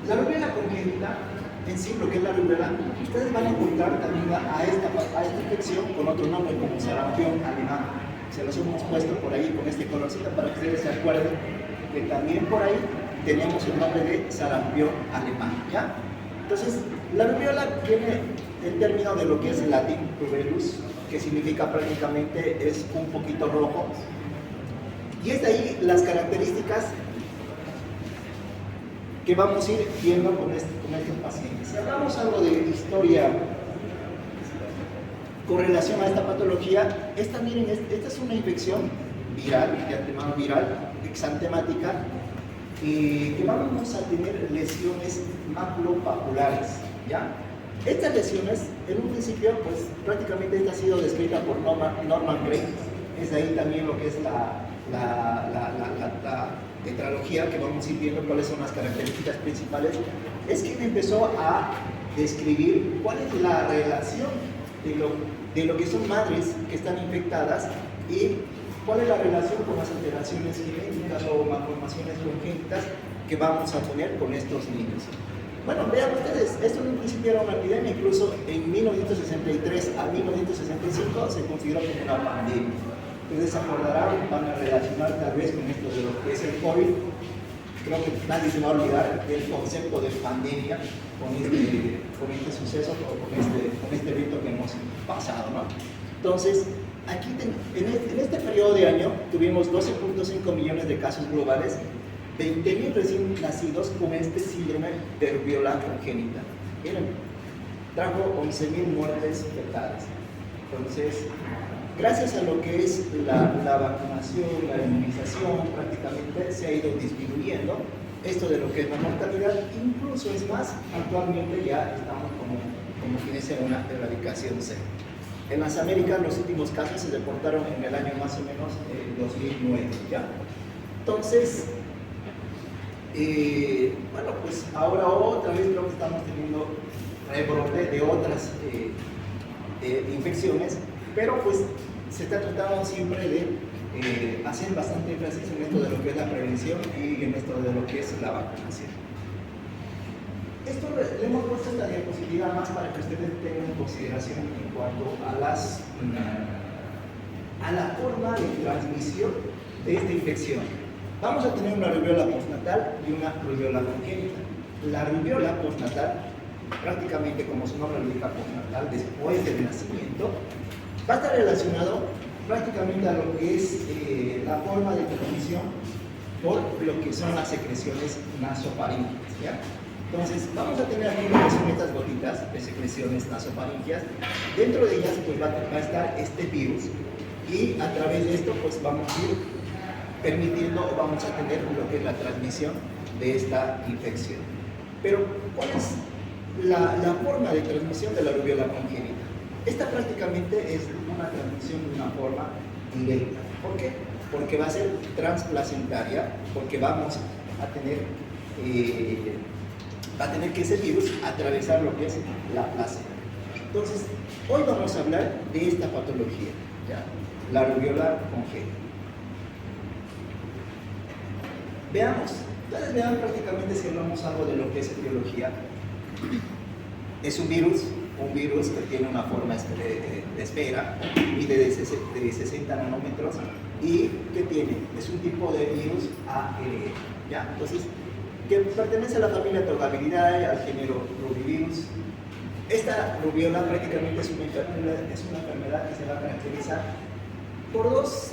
La rubiola congénita, en sí, lo que es la rubiola, ustedes van a encontrar también a esta infección con otro nombre, como sarampión alemán. Se los hemos puesto por ahí con este colorcito para que ustedes se acuerden que también por ahí tenemos el nombre de sarampión alemán, ¿ya? Entonces, la rubiola viene el término de lo que es el latín rubellus, que significa prácticamente es un poquito rojo. Y es de ahí las características que vamos a ir viendo con estos pacientes. Si hablamos algo de historia con relación a esta patología, miren, esta es una infección viral, de antemano viral, exantemática, que vamos a tener lesiones maculopapulares, ¿ya? Estas lesiones, en un principio, pues prácticamente esta ha sido descrita por Norman Gray. Es de ahí también lo que es la tetralogía, que vamos a ir viendo cuáles son las características principales. Es quien empezó a describir cuál es la relación de lo que son madres que están infectadas y cuál es la relación con las alteraciones genéticas o malformaciones congénitas que vamos a tener con estos niños. Bueno, vean ustedes, esto en un principio era una epidemia, incluso en 1963 a 1965 se consideró como una pandemia. Ustedes se acordarán, van a relacionar tal vez con esto de lo que es el COVID. Creo que nadie se va a olvidar del concepto de pandemia con este suceso o con este evento que hemos pasado, ¿no? Entonces, aquí en este periodo de año tuvimos 12.5 millones de casos globales, 20.000 recién nacidos con este síndrome de rubiola congénita. Miren, trajo 11.000 muertes fetales. Entonces, gracias a lo que es la vacunación, la inmunización, prácticamente se ha ido disminuyendo esto de lo que es la mortalidad. Incluso es más, actualmente ya estamos como tiene que ser una erradicación cero. En las Américas los últimos casos se reportaron en el año más o menos 2009, ¿ya? Entonces, bueno, pues ahora otra vez creo que estamos teniendo rebrote de otras infecciones, pero pues se está tratando siempre de hacer bastante énfasis en esto de lo que es la prevención y en esto de lo que es la vacunación. Esto le hemos puesto esta diapositiva más para que ustedes tengan en consideración en cuanto a la forma de transmisión de esta infección. Vamos a tener una rubiola postnatal y una rubiola congénita. La rubiola postnatal, prácticamente como su nombre lo indica, postnatal, después del nacimiento, va a estar relacionado prácticamente a lo que es la forma de transmisión por lo que son las secreciones nasofaríngeas, ¿ya? Entonces, vamos a tener aquí lo que son estas gotitas de secreciones nasofaríngeas. Dentro de ellas pues, va a estar este virus y a través de esto pues, vamos a ir permitiendo o vamos a tener lo que es la transmisión de esta infección. Pero, ¿cuál es la forma de transmisión de la rubiola congénita? Esta prácticamente es una transmisión de una forma directa. ¿Por qué? Porque va a ser transplacentaria, porque vamos a tener que ese virus atravesar lo que es la placenta. Entonces, hoy vamos a hablar de esta patología, ¿ya? La rubiola congénita. Veamos, ustedes vean prácticamente si hablamos algo de lo que es etiología. Es un virus que tiene una forma de esfera, mide de 60 nanómetros y ¿qué tiene? Es un tipo de virus ARN, ¿ya? Entonces, que pertenece a la familia Togaviridae, al género Rubivirus. Esta rubiola prácticamente es una enfermedad que se va a caracterizar por dos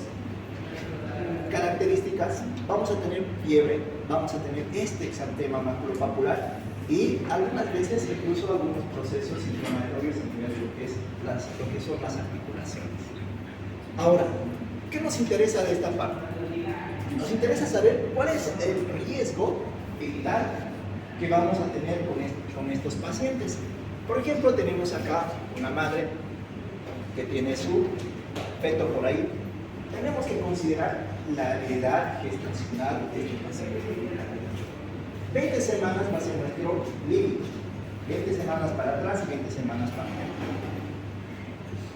características. Vamos a tener fiebre, vamos a tener este exantema maculopapular y algunas veces incluso algunos procesos inflamatorios a nivel de lo que son las articulaciones. Ahora, ¿qué nos interesa de esta parte? Nos interesa saber cuál es el riesgo vital que vamos a tener con estos pacientes. Por ejemplo, tenemos acá una madre que tiene su feto por ahí. Tenemos que considerar la edad gestacional de este paciente. 20 semanas va a ser nuestro límite. 20 semanas para atrás y 20 semanas para adelante.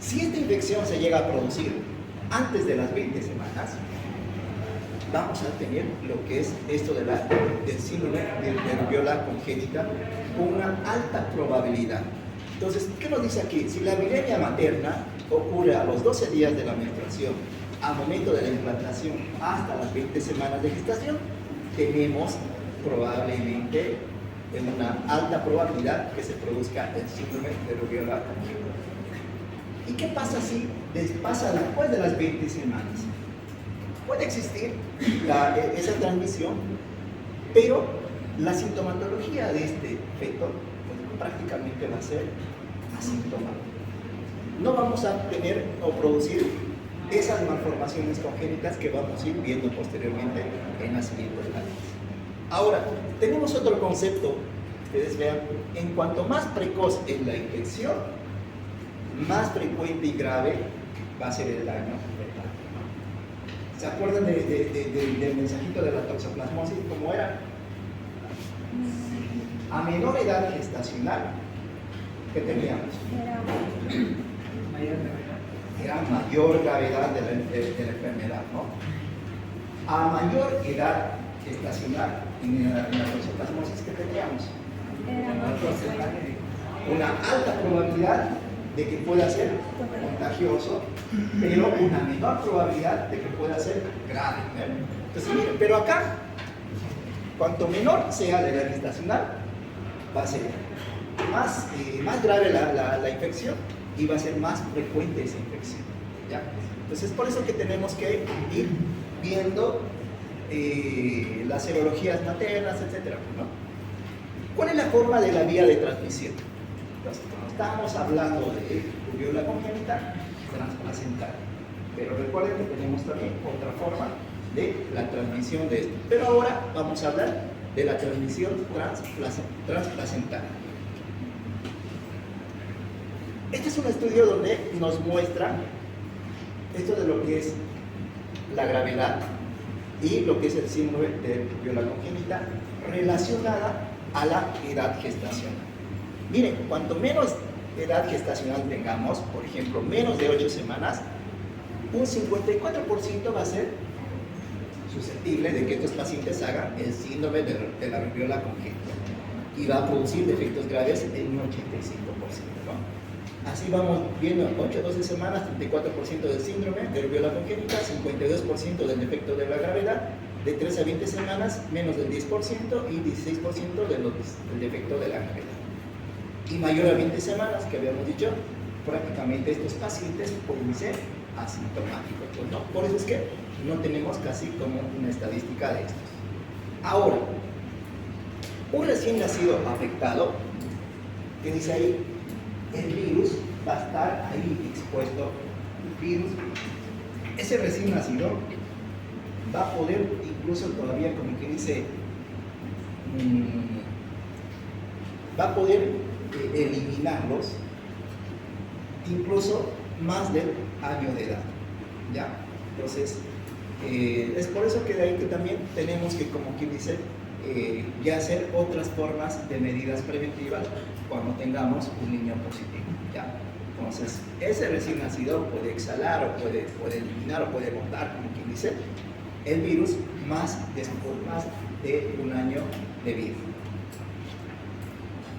Si esta infección se llega a producir antes de las 20 semanas, vamos a tener lo que es esto del síndrome de rubiola congénita con una alta probabilidad. Entonces, ¿qué nos dice aquí? Si la viremia materna ocurre a los 12 días de la menstruación, al momento de la implantación hasta las 20 semanas de gestación, tenemos probablemente en una alta probabilidad que se produzca el síndrome de rubiola congénita. ¿Y qué pasa si pasa después de las 20 semanas? Puede existir esa transmisión, pero la sintomatología de este feto pues, prácticamente va a ser asintomática. No vamos a tener o producir esas malformaciones congénitas que vamos a ir viendo posteriormente en las siguientes clases. Ahora, tenemos otro concepto, ustedes vean, en cuanto más precoz es la infección, más frecuente y grave va a ser el daño fetal. ¿Se acuerdan del mensajito de la toxoplasmosis? ¿Cómo era? A menor edad gestacional, ¿qué teníamos? Era mayor gravedad de la enfermedad, ¿no? A mayor edad gestacional, en la toxoplasmosis, ¿qué teníamos? Una alta probabilidad de que pueda ser contagioso, pero una menor probabilidad de que pueda ser grave. Entonces, miren, pero acá, cuanto menor sea la edad gestacional, va a ser más grave la infección y va a ser más frecuente esa infección. ¿Ya? Entonces, por eso que tenemos que ir viendo las serologías maternas, etc. ¿no? ¿Cuál es la forma de la vía de transmisión? Entonces, como estamos hablando de rubiola congénita, transplacental. Pero recuerden que tenemos también otra forma de la transmisión de esto. Pero ahora vamos a hablar de la transmisión transplacental. Este es un estudio donde nos muestra esto de lo que es la gravedad y lo que es el síndrome de rubiola congénita relacionada a la edad gestacional. Miren, cuanto menos edad gestacional tengamos, por ejemplo, menos de 8 semanas, un 54% va a ser susceptible de que estos pacientes hagan el síndrome de la rubiola congénita y va a producir defectos graves en un 85%. ¿no? Así vamos viendo 8 a 12 semanas, 34% del síndrome de rubiola congénita, 52% del defecto de la gravedad, de 3 a 20 semanas, menos del 10% y 16% del defecto de la gravedad. Y mayor a 20 semanas, que habíamos dicho, prácticamente estos pacientes pueden ser asintomáticos. Pues no, por eso es que no tenemos casi como una estadística de estos. Ahora, un recién nacido afectado, que dice ahí, el virus va a estar ahí expuesto, el virus, ese recién nacido va a poder incluso todavía, como que dice, va a poder eliminarlos incluso más del año de edad, ¿ya? Entonces, es por eso que de ahí que también tenemos que, como quien dice, ya hacer otras formas de medidas preventivas cuando tengamos un niño positivo, ¿ya? Entonces, ese recién nacido puede exhalar o puede eliminar o puede botar, como quien dice, el virus más de un año de vida.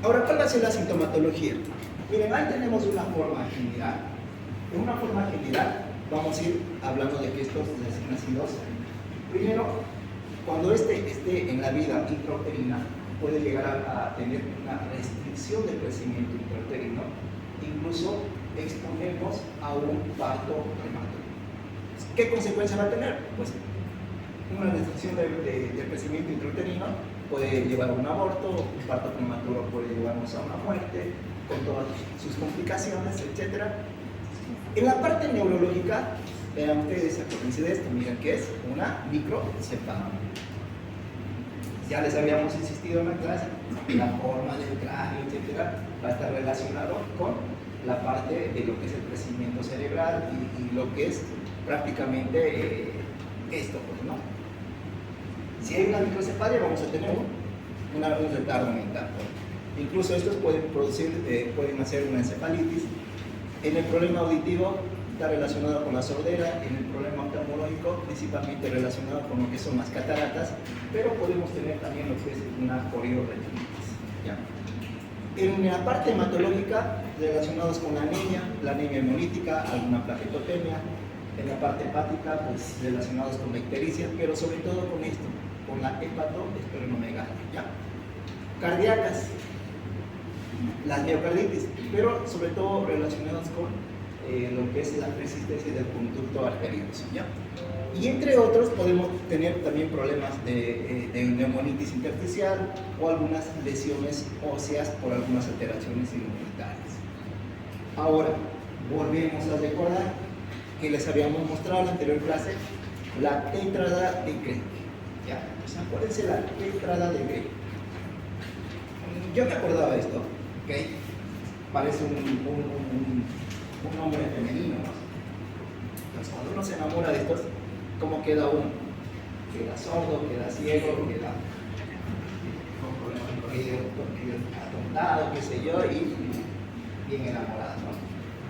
Ahora, ¿cuál va a ser la sintomatología? Miren, ahí tenemos una forma general. En una forma general vamos a ir hablando de que estos recién nacidos, primero, cuando esté en la vida intrauterina, puede llegar a tener una restricción del crecimiento intrauterino, incluso exponernos a un parto prematuro. ¿Qué consecuencia va a tener? Pues una restricción del crecimiento intrauterino puede llevar a un aborto, un parto prematuro puede llevarnos a una muerte, con todas sus complicaciones, etc. En la parte neurológica, vean ustedes, acuérdense de esto, miren que es una microcefalia. Ya les habíamos insistido en la clase, la forma del cráneo, etc., va a estar relacionado con la parte de lo que es el crecimiento cerebral y lo que es prácticamente esto, pues, ¿no? Si hay una microcefalia, vamos a tener un retardo mental. Incluso estos pueden hacer una encefalitis. En el problema auditivo está relacionado con la sordera, en el problema oftalmológico, principalmente relacionado con lo que son las cataratas, pero podemos tener también lo que es una corioretinitis. ¿Ya? En la parte hematológica, relacionados con la anemia hemolítica, alguna plaquetotemia. En la parte hepática, pues relacionados con la ictericia, pero sobre todo con esto, con la hepatoesplenomegalia. ¿Ya? Cardíacas, las miocarditis, pero sobre todo relacionados con lo que es la persistencia del conducto arterioso. ¿Ya? Y entre otros podemos tener también problemas de neumonitis intersticial o algunas lesiones óseas por algunas alteraciones inmunitarias. Ahora, volvemos a recordar que les habíamos mostrado en la anterior clase la tétrada de Greig. ¿Ya? Pues acuérdense la tétrada de Greig. Yo me acordaba de esto, ¿ok? Parece un nombre femenino, ¿no? Entonces, cuando uno se enamora de estos, ¿cómo queda uno? Queda sordo, queda ciego, queda atontado, qué sé yo, y bien enamorado, ¿no?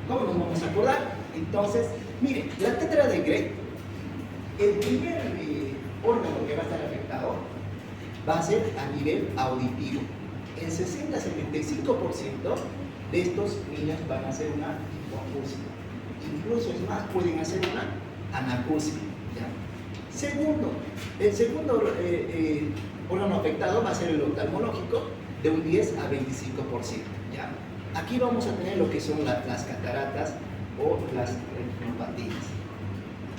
¿Cómo nos vamos a acordar? Entonces, miren, la tétrada de Greig, el primer órgano que va a estar afectado va a ser a nivel auditivo. El 60-75% de estos niños van a hacer una hipoacusia. Incluso, es más, pueden hacer una anacusia. ¿Ya? El segundo órgano afectado va a ser el oftalmológico, de un 10 a 25%. ¿Ya? Aquí vamos a tener lo que son las cataratas o las retinopatías.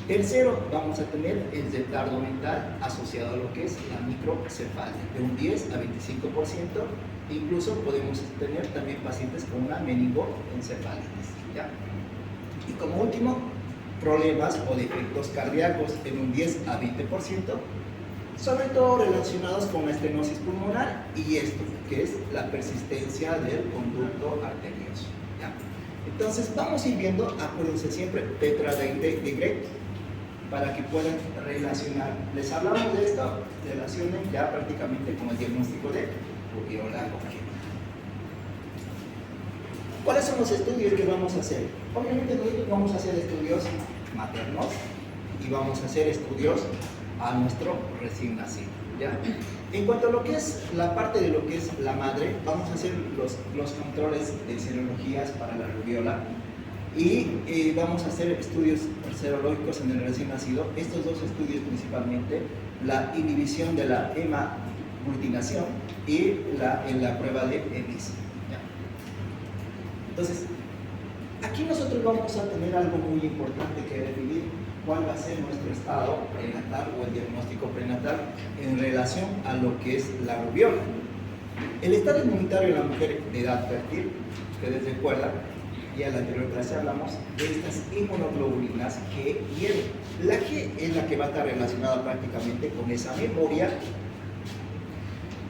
Tercero, vamos a tener el retardo mental asociado a lo que es la microcefalia, de un 10 a 25%. Incluso podemos tener también pacientes con una meningoencefalitis. ¿Ya? Y como último, problemas o defectos cardíacos en un 10 a 20%, sobre todo relacionados con la estenosis pulmonar y esto, que es la persistencia del conducto arterioso. ¿Ya? Entonces vamos a ir viendo, acuérdense siempre, tétrada de Greig, para que puedan relacionar. Les hablamos de esto, relacionen ya prácticamente con el diagnóstico de rubiola congénita. ¿Cuáles son los estudios que vamos a hacer? Obviamente nosotros vamos a hacer estudios maternos y vamos a hacer estudios a nuestro recién nacido. ¿Ya? En cuanto a lo que es la parte de lo que es la madre, vamos a hacer los controles de serologías para la rubiola y vamos a hacer estudios serológicos en el recién nacido. Estos dos estudios principalmente, la inhibición de la hemaglutinación y la prueba de ELISA. Entonces, aquí nosotros vamos a tener algo muy importante que definir cuál va a ser nuestro estado prenatal o el diagnóstico prenatal en relación a lo que es la rubiola. El estado inmunitario en la mujer de edad fértil, ustedes recuerdan, ya en la anterior clase hablamos de estas inmunoglobulinas G y M. La G es la que va a estar relacionada prácticamente con esa memoria.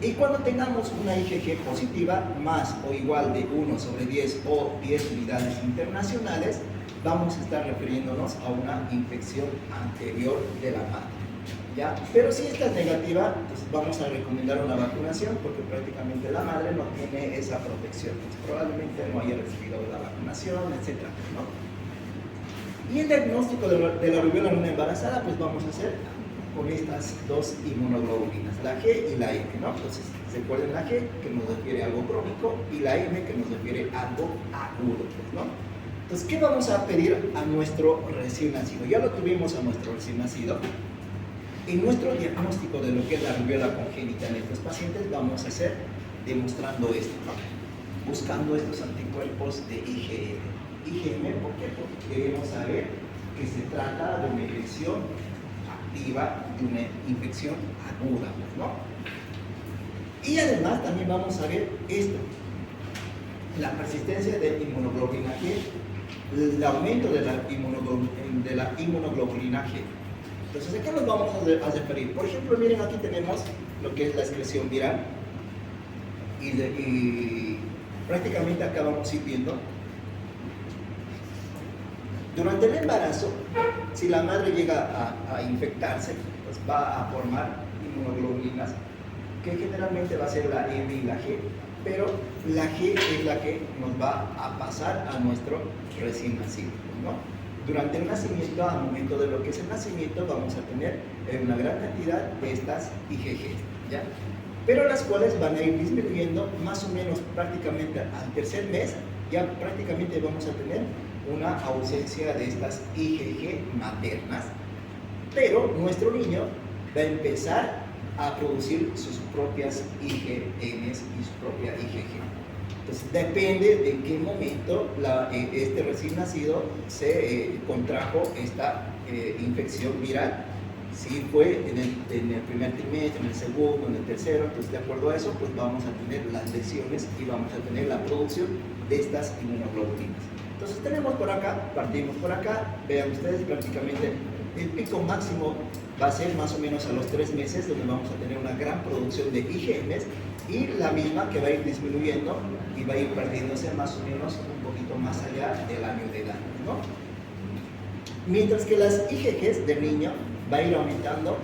Y cuando tengamos una IgG positiva, más o igual de 1/10 o 10 unidades internacionales, vamos a estar refiriéndonos a una infección anterior de la madre. ¿Ya? Pero si esta es negativa, pues vamos a recomendar una vacunación porque prácticamente la madre no tiene esa protección. Pues probablemente no haya recibido la vacunación, etc. ¿no? Y el diagnóstico de la rubiola en una embarazada, pues vamos a hacer con estas dos inmunoglobulinas, la G y la M, ¿no? Entonces, recuerden la G, que nos refiere a algo crónico, y la M, que nos refiere a algo agudo, ¿no? Entonces, ¿qué vamos a pedir a nuestro recién nacido? Ya lo tuvimos a nuestro recién nacido. En nuestro diagnóstico de lo que es la rubiola congénita en estos pacientes, vamos a hacer demostrando esto, ¿no? Buscando estos anticuerpos de IgM. IgM, ¿por qué? Porque queremos saber que se trata de una infección de una infección aguda, ¿no? Y además también vamos a ver esto, la persistencia de inmunoglobulina G, el aumento de la inmunoglobulina G. Entonces, ¿a qué nos vamos a referir? Por ejemplo, miren, aquí tenemos lo que es la excreción viral y prácticamente acá vamos a ir viendo. Durante el embarazo, si la madre llega a infectarse, pues va a formar inmunoglobulinas, que generalmente va a ser la M y la G, pero la G es la que nos va a pasar a nuestro recién nacido, ¿no? durante el nacimiento, al momento de lo que es el nacimiento, vamos a tener una gran cantidad de estas IgG, ¿ya? Pero las cuales van a ir disminuyendo más o menos prácticamente al tercer mes, ya prácticamente vamos a tener una ausencia de estas IgG maternas, pero nuestro niño va a empezar a producir sus propias IgNs y su propia IgG. Entonces depende de en qué momento este recién nacido se contrajo esta infección viral. Si fue en el primer trimestre, en el segundo, en el tercero, entonces de acuerdo a eso, pues vamos a tener las lesiones y vamos a tener la producción de estas inmunoglobulinas. Entonces tenemos por acá, partimos por acá, vean ustedes prácticamente el pico máximo va a ser más o menos a los 3 meses, donde vamos a tener una gran producción de IgMs y la misma que va a ir disminuyendo y va a ir perdiéndose más o menos un poquito más allá del año de edad, ¿no? Mientras que las IgGs del niño va a ir aumentando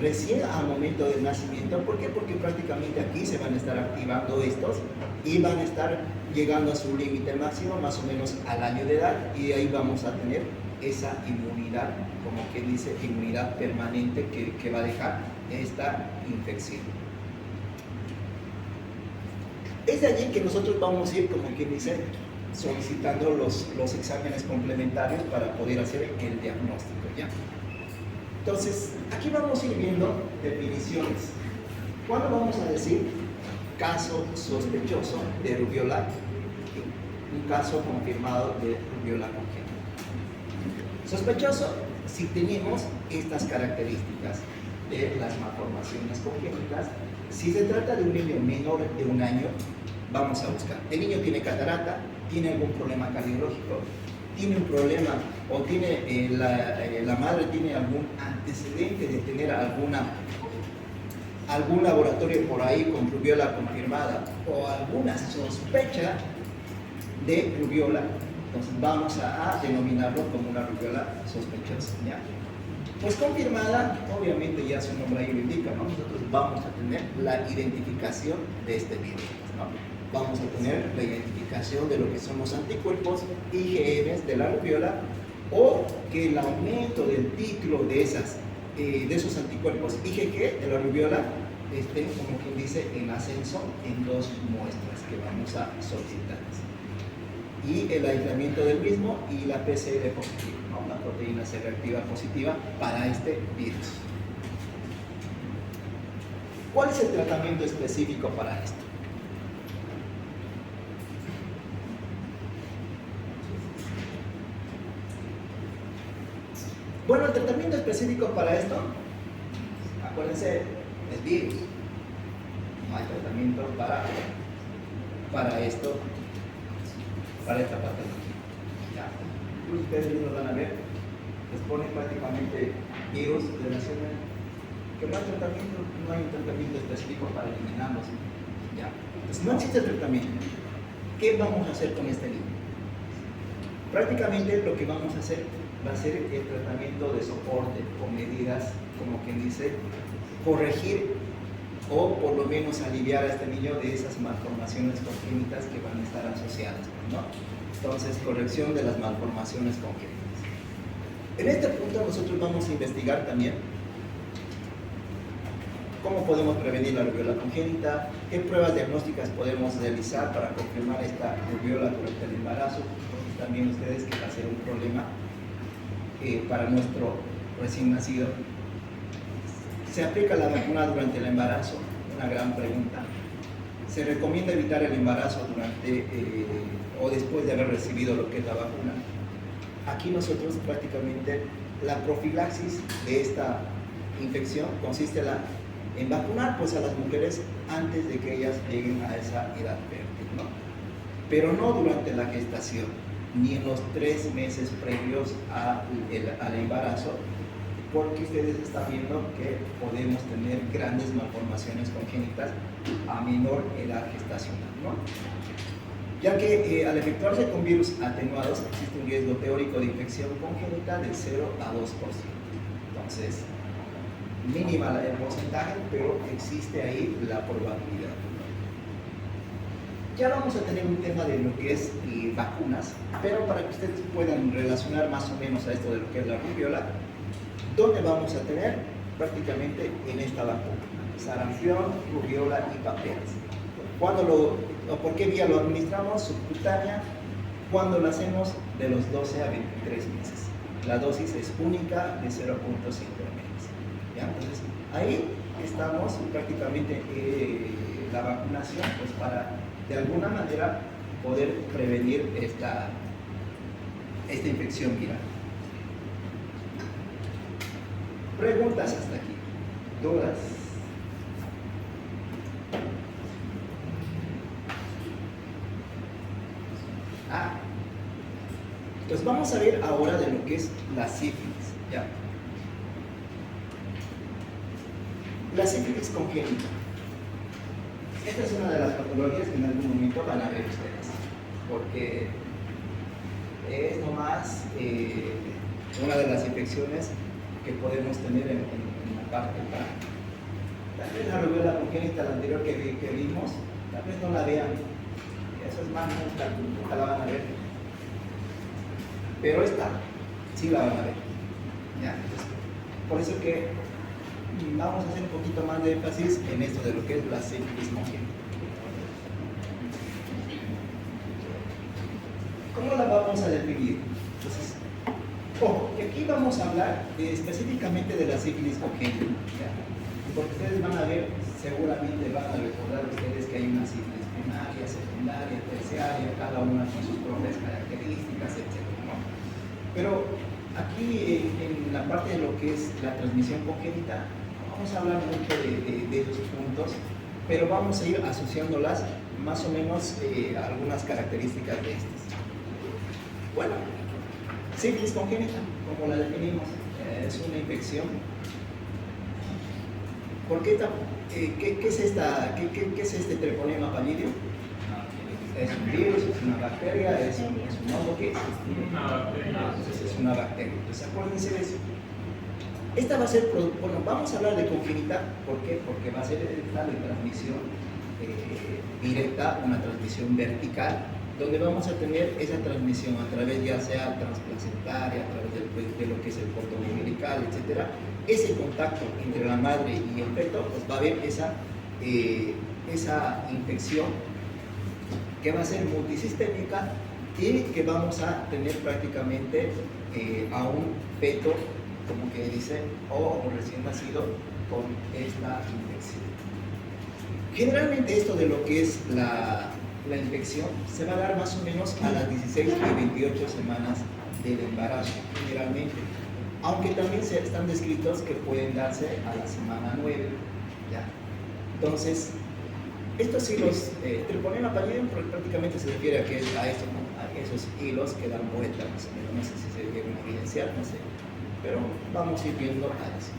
recién al momento del nacimiento. ¿Por qué? Porque prácticamente aquí se van a estar activando estos y van a estar llegando a su límite máximo más o menos al año de edad, y ahí vamos a tener esa inmunidad, como que dice, inmunidad permanente que va a dejar esta infección. Es de allí que nosotros vamos a ir, como quien dice, solicitando los exámenes complementarios para poder hacer el diagnóstico, ¿ya? Entonces, aquí vamos a ir viendo definiciones. ¿Cuándo vamos a decir caso sospechoso de rubiola? Un caso confirmado de rubiola congénita. Sospechoso si tenemos estas características de las malformaciones congénitas. Si se trata de un niño menor de 1 año, vamos a buscar. El niño tiene catarata, tiene algún problema cardiológico, tiene un problema o tiene la madre tiene algún antecedente de tener algún laboratorio por ahí con rubiola confirmada o alguna sospecha de rubiola, entonces vamos a denominarlo como una rubiola sospechosa, ¿ya? Pues confirmada, obviamente ya su nombre ahí lo indica, ¿no? Nosotros vamos a tener la identificación de este virus, ¿no? Vamos a tener la identificación de lo que son los anticuerpos IgM de la rubiola, o que el aumento del título de esos anticuerpos IgG de la rubiola estén, como quien dice, en ascenso en 2 muestras que vamos a solicitar. Y el aislamiento del mismo y la PCR positiva, ¿no? La proteína C reactiva positiva para este virus. ¿Cuál es el tratamiento específico para esto? Bueno, el tratamiento específico para esto, acuérdense, es virus. No hay tratamiento para esto, para esta patología. Ya. Ustedes mismos van a ver, les ponen prácticamente virus relacionados, que no hay un tratamiento específico para eliminarlos. Ya. Entonces, no existe tratamiento. ¿Qué vamos a hacer con este niño? Prácticamente lo que vamos a hacer va a ser el tratamiento de soporte con medidas, como quien dice, corregir o por lo menos aliviar a este niño de esas malformaciones congénitas que van a estar asociadas, ¿no? Entonces, corrección de las malformaciones congénitas. En este punto nosotros vamos a investigar también cómo podemos prevenir la rubiola congénita, qué pruebas diagnósticas podemos realizar para confirmar esta rubiola durante el embarazo, porque también ustedes que va a ser un problema para nuestro recién nacido. ¿Se aplica la vacuna durante el embarazo? Una gran pregunta. ¿Se recomienda evitar el embarazo durante o después de haber recibido lo que es la vacuna? Aquí nosotros prácticamente la profilaxis de esta infección consiste en vacunar pues a las mujeres antes de que ellas lleguen a esa edad fértil, ¿no? Pero no durante la gestación, ni en los 3 meses previos al embarazo, porque ustedes están viendo que podemos tener grandes malformaciones congénitas a menor edad gestacional, ¿no? Ya que al efectuarse con virus atenuados existe un riesgo teórico de infección congénita del 0 a 2%. Entonces, mínima el porcentaje, pero existe ahí la probabilidad. Ya vamos a tener un tema de lo que es vacunas, pero para que ustedes puedan relacionar más o menos a esto de lo que es la rubiola, ¿dónde vamos a tener? Prácticamente en esta vacuna: sarampión, rubiola y paperas. ¿Por qué vía lo administramos? Subcutánea. ¿Cuándo lo hacemos? De los 12 a 23 meses. La dosis es única de 0.5 ml. ¿Ya? Entonces, ahí estamos prácticamente la vacunación, pues para de alguna manera poder prevenir esta infección viral. Preguntas hasta aquí. ¿Dudas? Entonces vamos a ver ahora de lo que es la sífilis. ¿Ya? La sífilis congénita. Esta es una de las patologías que en algún momento van a ver ustedes, porque es nomás una de las infecciones que podemos tener en la parte para. Tal vez la rubiola congénita, la anterior que vimos, tal vez no la vean. Eso es más, nunca la van a ver. Pero esta sí la van a ver. ¿Ya? Entonces, por eso que vamos a hacer un poquito más de énfasis en esto de lo que es la sífilis congénita. ¿Cómo la vamos a definir? Entonces, ojo, que aquí vamos a hablar específicamente de la sífilis congénita. ¿Ya? Porque ustedes van a ver, seguramente van a recordar ustedes que hay una sífilis primaria, secundaria, terciaria, cada una con sus propias características, etc. ¿no? Pero aquí en la parte de lo que es la transmisión congénita, vamos a hablar mucho de esos puntos, pero vamos a ir asociándolas más o menos a algunas características de estas. Bueno, sífilis congénita, como la definimos, es una infección. ¿Por qué ¿qué es este treponema pallidum? ¿Es un virus, es una bacteria, es un hongo? ¿Qué es? Una bacteria. Entonces es una bacteria. Entonces acuérdense de eso. Esta va a ser, bueno, vamos a hablar de congénita. ¿Por qué? Porque va a ser esta de transmisión directa, una transmisión vertical, donde vamos a tener esa transmisión a través ya sea transplacentaria, a través de lo que es el cordón umbilical, etc. Ese contacto entre la madre y el feto, pues va a haber esa infección que va a ser multisistémica y que vamos a tener prácticamente a un feto, como que dice, o un recién nacido con esta infección. Generalmente esto de lo que es la infección se va a dar más o menos a las 16 y 28 semanas del embarazo, generalmente. Aunque también están descritos que pueden darse a la semana 9. ¿Ya? Entonces, estos hilos, treponema pallidum prácticamente se refiere a esos hilos que dan vuelta, más o menos. No sé si se debe evidenciar, no sé, pero vamos a ir viendo a eso.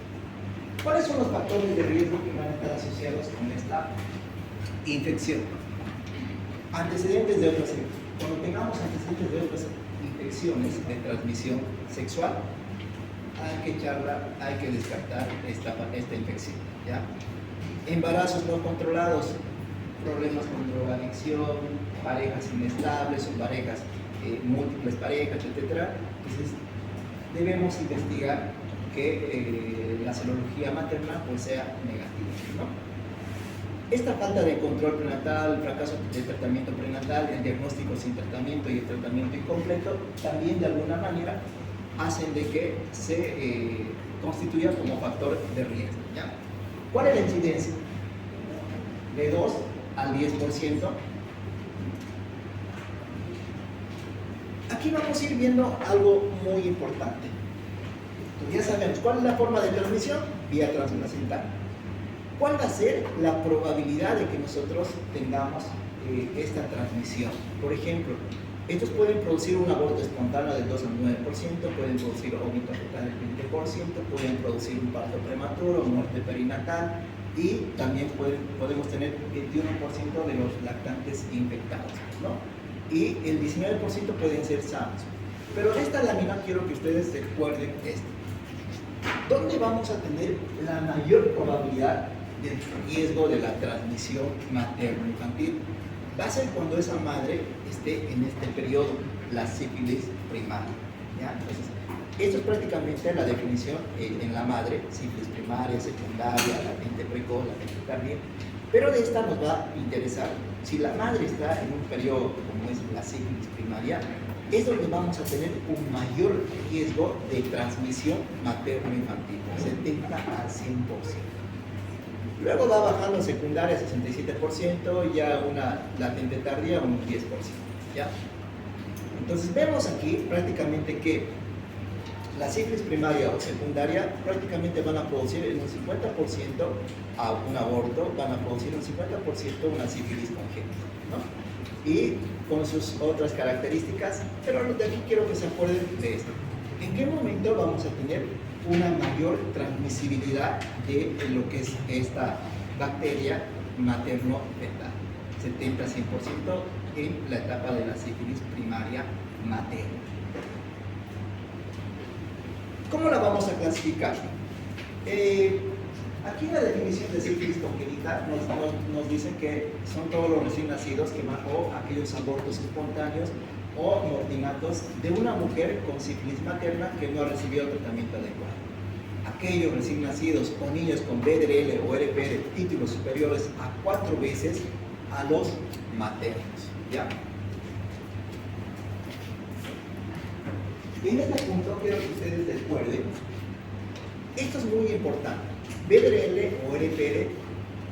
¿Cuáles son los factores de riesgo que van a estar asociados con esta infección? Antecedentes de otras infecciones. Cuando tengamos antecedentes de otras infecciones de transmisión sexual, hay que descartar esta infección. ¿Ya? Embarazos no controlados, problemas con drogadicción, parejas inestables o parejas, múltiples parejas, etc. Entonces, debemos investigar que la serología materna pues, sea negativa, ¿no? Esta falta de control prenatal, fracaso del tratamiento prenatal, el diagnóstico sin tratamiento y el tratamiento incompleto, también de alguna manera hacen de que se constituya como factor de riesgo. ¿Ya? ¿Cuál es la incidencia? De 2 al 10%. Aquí vamos a ir viendo algo muy importante. Entonces, ya sabemos, ¿cuál es la forma de transmisión? Vía transplacental. ¿Cuál va a ser la probabilidad de que nosotros tengamos esta transmisión? Por ejemplo, estos pueden producir un aborto espontáneo del 2 al 9%, pueden producir óbito fetal del 20%, pueden producir un parto prematuro, muerte perinatal, y también podemos tener 21% de los lactantes infectados, ¿no? Y el 19% pueden ser sanos. Pero en esta lámina quiero que ustedes recuerden esto. ¿Dónde vamos a tener la mayor probabilidad del riesgo de la transmisión materno-infantil? va a ser cuando esa madre esté en este periodo, la sífilis primaria. ¿Ya? Entonces, esto es prácticamente la definición en la madre: sífilis primaria, secundaria, latente precoz, latente tardía. Pero de esta nos va a interesar, si la madre está en un periodo como es la sífilis primaria, es donde vamos a tener un mayor riesgo de transmisión materno-infantil, 70 al 100%. Luego va bajando secundaria 67%, ya una latente tardía un 10%. ¿Ya? Entonces vemos aquí prácticamente que la sífilis primaria o secundaria prácticamente van a producir en un 50% a un aborto, van a producir un 50% una sífilis congénita, ¿no? Y con sus otras características, pero de aquí quiero que se acuerden de esto. ¿En qué momento vamos a tener una mayor transmisibilidad de lo que es esta bacteria materno-fetal? 70-100% en la etapa de la sífilis primaria materna. ¿Cómo la vamos a clasificar? Aquí la definición de sífilis congénita nos dice que son todos los recién nacidos o aquellos abortos espontáneos o mortinatos de una mujer con sífilis materna que no ha recibido tratamiento adecuado. Aquellos recién nacidos o niños con BDRL o RPR títulos superiores a 4 veces a los maternos. ¿Ya? En este punto quiero que ustedes recuerden, esto es muy importante: BDRL o RPR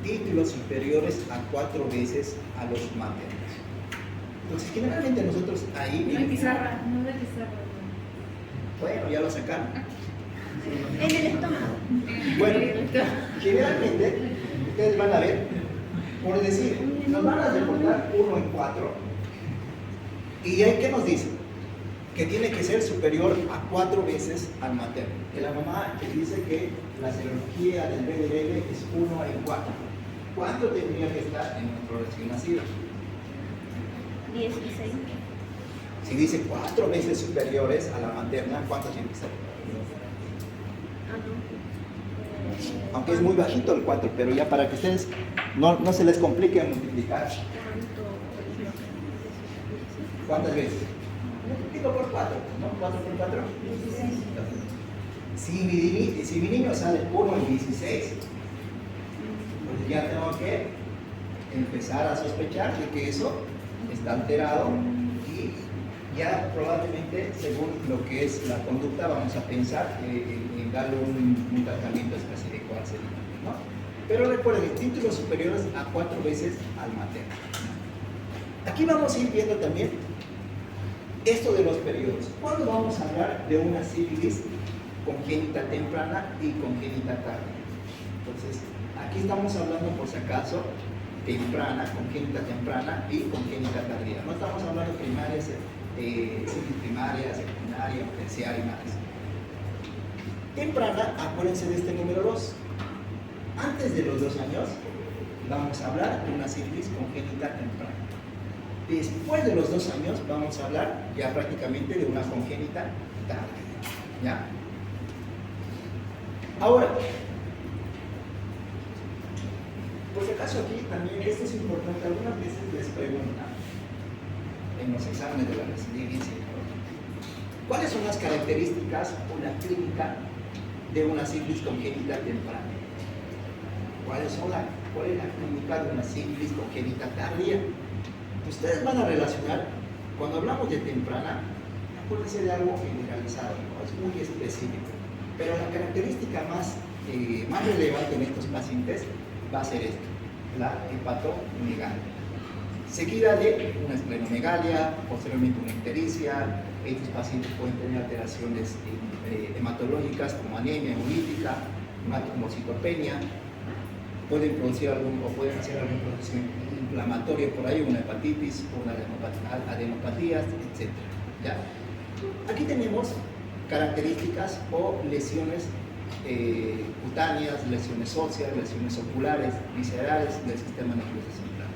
títulos superiores a 4 veces a los maternos. Entonces, generalmente nosotros ahí... No hay pizarra, no hay pizarra. Bueno, ya lo sacaron. En el estómago. Bueno, generalmente ustedes van a ver, por decir, nos van a reportar 1 en 4, y ahí ¿qué nos dice? Que tiene que ser superior a 4 veces al materno. Que la mamá dice que la serología del BDRL es 1 en 4. ¿Cuánto tendría que estar en nuestro recién nacido? 16. Si dice 4 veces superiores a la materna, ¿cuánto tiene que ser? Aunque es muy bajito el 4, pero ya para que ustedes no se les complique multiplicar. ¿Cuántas veces? Multiplico por 4, ¿no? 4 por 4. 16. Si mi niño sale 1 en 16, pues ya tengo que empezar a sospechar de que eso está alterado, y ya probablemente, según lo que es la conducta, vamos a pensar en darle un tratamiento específico al ser humano, ¿no? Pero recuerden, títulos superiores a 4 veces al materno. Aquí vamos a ir viendo también esto de los periodos. ¿Cuándo vamos a hablar de una sífilis congénita temprana y congénita tardía? Entonces, aquí estamos hablando, por si acaso, temprana, congénita temprana y congénita tardía. No estamos hablando de primaria, sífilis primaria, secundaria, terciaria y más. Temprana, acuérdense de este número 2. Antes de los 2 años, vamos a hablar de una sífilis congénita temprana. Después de los 2 años, vamos a hablar ya prácticamente de una congénita tardía. ¿Ya? Ahora, por si acaso aquí también, esto es importante, algunas veces les preguntan en los exámenes de la residencia, ¿cuáles son las características o la clínica de una sífilis congénita temprana? ¿Cuál es la clínica de una sífilis congénita tardía? Ustedes van a relacionar, cuando hablamos de temprana, acuérdense de algo generalizado, ¿no? Es muy específico, pero la característica más relevante en estos pacientes va a ser esto: la hepatomegalia, seguida de una esplenomegalia, posteriormente una ictericia. Estos pacientes pueden tener alteraciones hematológicas como anemia hemolítica, hematocitopenia, pueden producir pueden hacer algún proceso inflamatorio por ahí, una hepatitis, una adenopatías, etc. ¿Ya? Aquí tenemos características o lesiones cutáneas, lesiones óseas, lesiones oculares, viscerales del sistema nervioso central.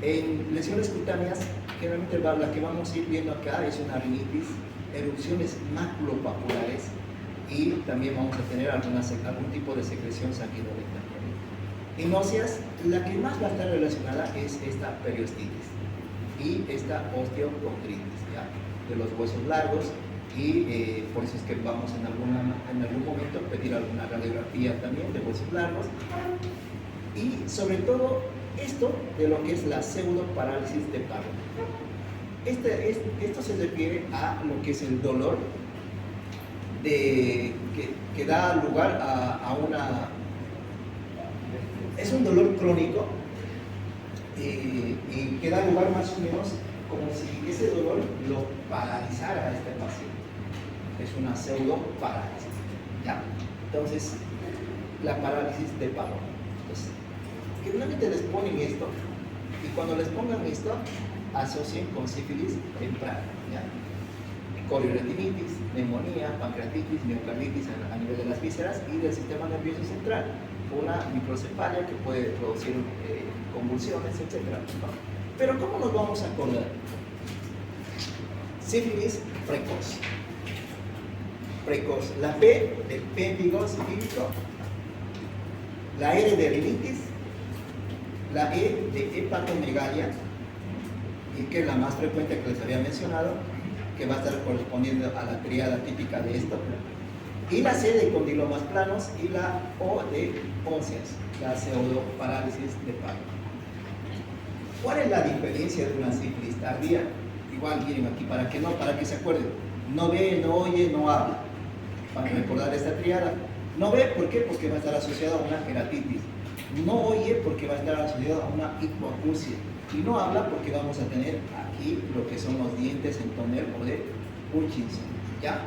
En lesiones cutáneas, generalmente la que vamos a ir viendo acá es una rinitis, erupciones maculopapulares, y también vamos a tener algún tipo de secreción sanguinolenta. En óseas, la que más va a estar relacionada es esta periostitis y esta osteocondritis, ¿ya? De los huesos largos, y por eso es que vamos en algún momento a pedir alguna radiografía también de huesos largos, y sobre todo esto de lo que es la pseudoparálisis de Parro. Esto se refiere a lo que es el dolor que da lugar a una... Es un dolor crónico y que da lugar más o menos como si ese dolor lo paralizara a este paciente. Es una pseudoparálisis, ¿ya? Entonces, la parálisis de Parro. Entonces, generalmente les ponen esto, y cuando les pongan esto, asocien con sífilis temprana, ¿ya? Corioretinitis, neumonía, pancreatitis, miocarditis a nivel de las vísceras y del sistema nervioso central, una microcefalia que puede producir convulsiones, etc. Pero ¿cómo nos vamos a acordar? Sífilis precoz. Precoz. La P de péndigo sífilico, la R de rinitis, la E de hepatomegalia, y que es la más frecuente que les había mencionado, que va a estar correspondiendo a la triada típica de esto, y la C de condilomas planos y la O de óseas, la pseudoparálisis de Parro. ¿Cuál es la diferencia de una sífilis tardía? Igual miren aquí para que se acuerden. No ve, no oye, no habla. Para recordar esta triada. No ve, ¿por qué? Porque va a estar asociado a una queratitis. No oye porque va a estar asociado a una hipoacusia. Y no habla porque vamos a tener aquí lo que son los dientes en tonel o de Hutchinson, ¿ya?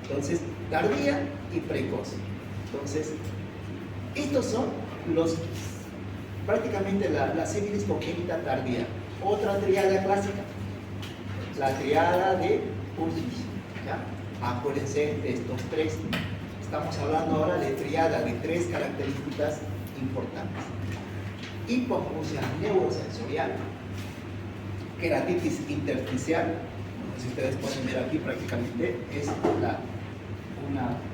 Entonces, tardía y precoz. Entonces, estos son prácticamente la sífilis congénita tardía. Otra triada clásica, la triada de Hutchinson, ¿ya? Acuérdense de estos tres. Estamos hablando ahora de triada de tres características importantes: hipoacusia neurosensorial, queratitis intersticial. Si ustedes pueden ver aquí, prácticamente es una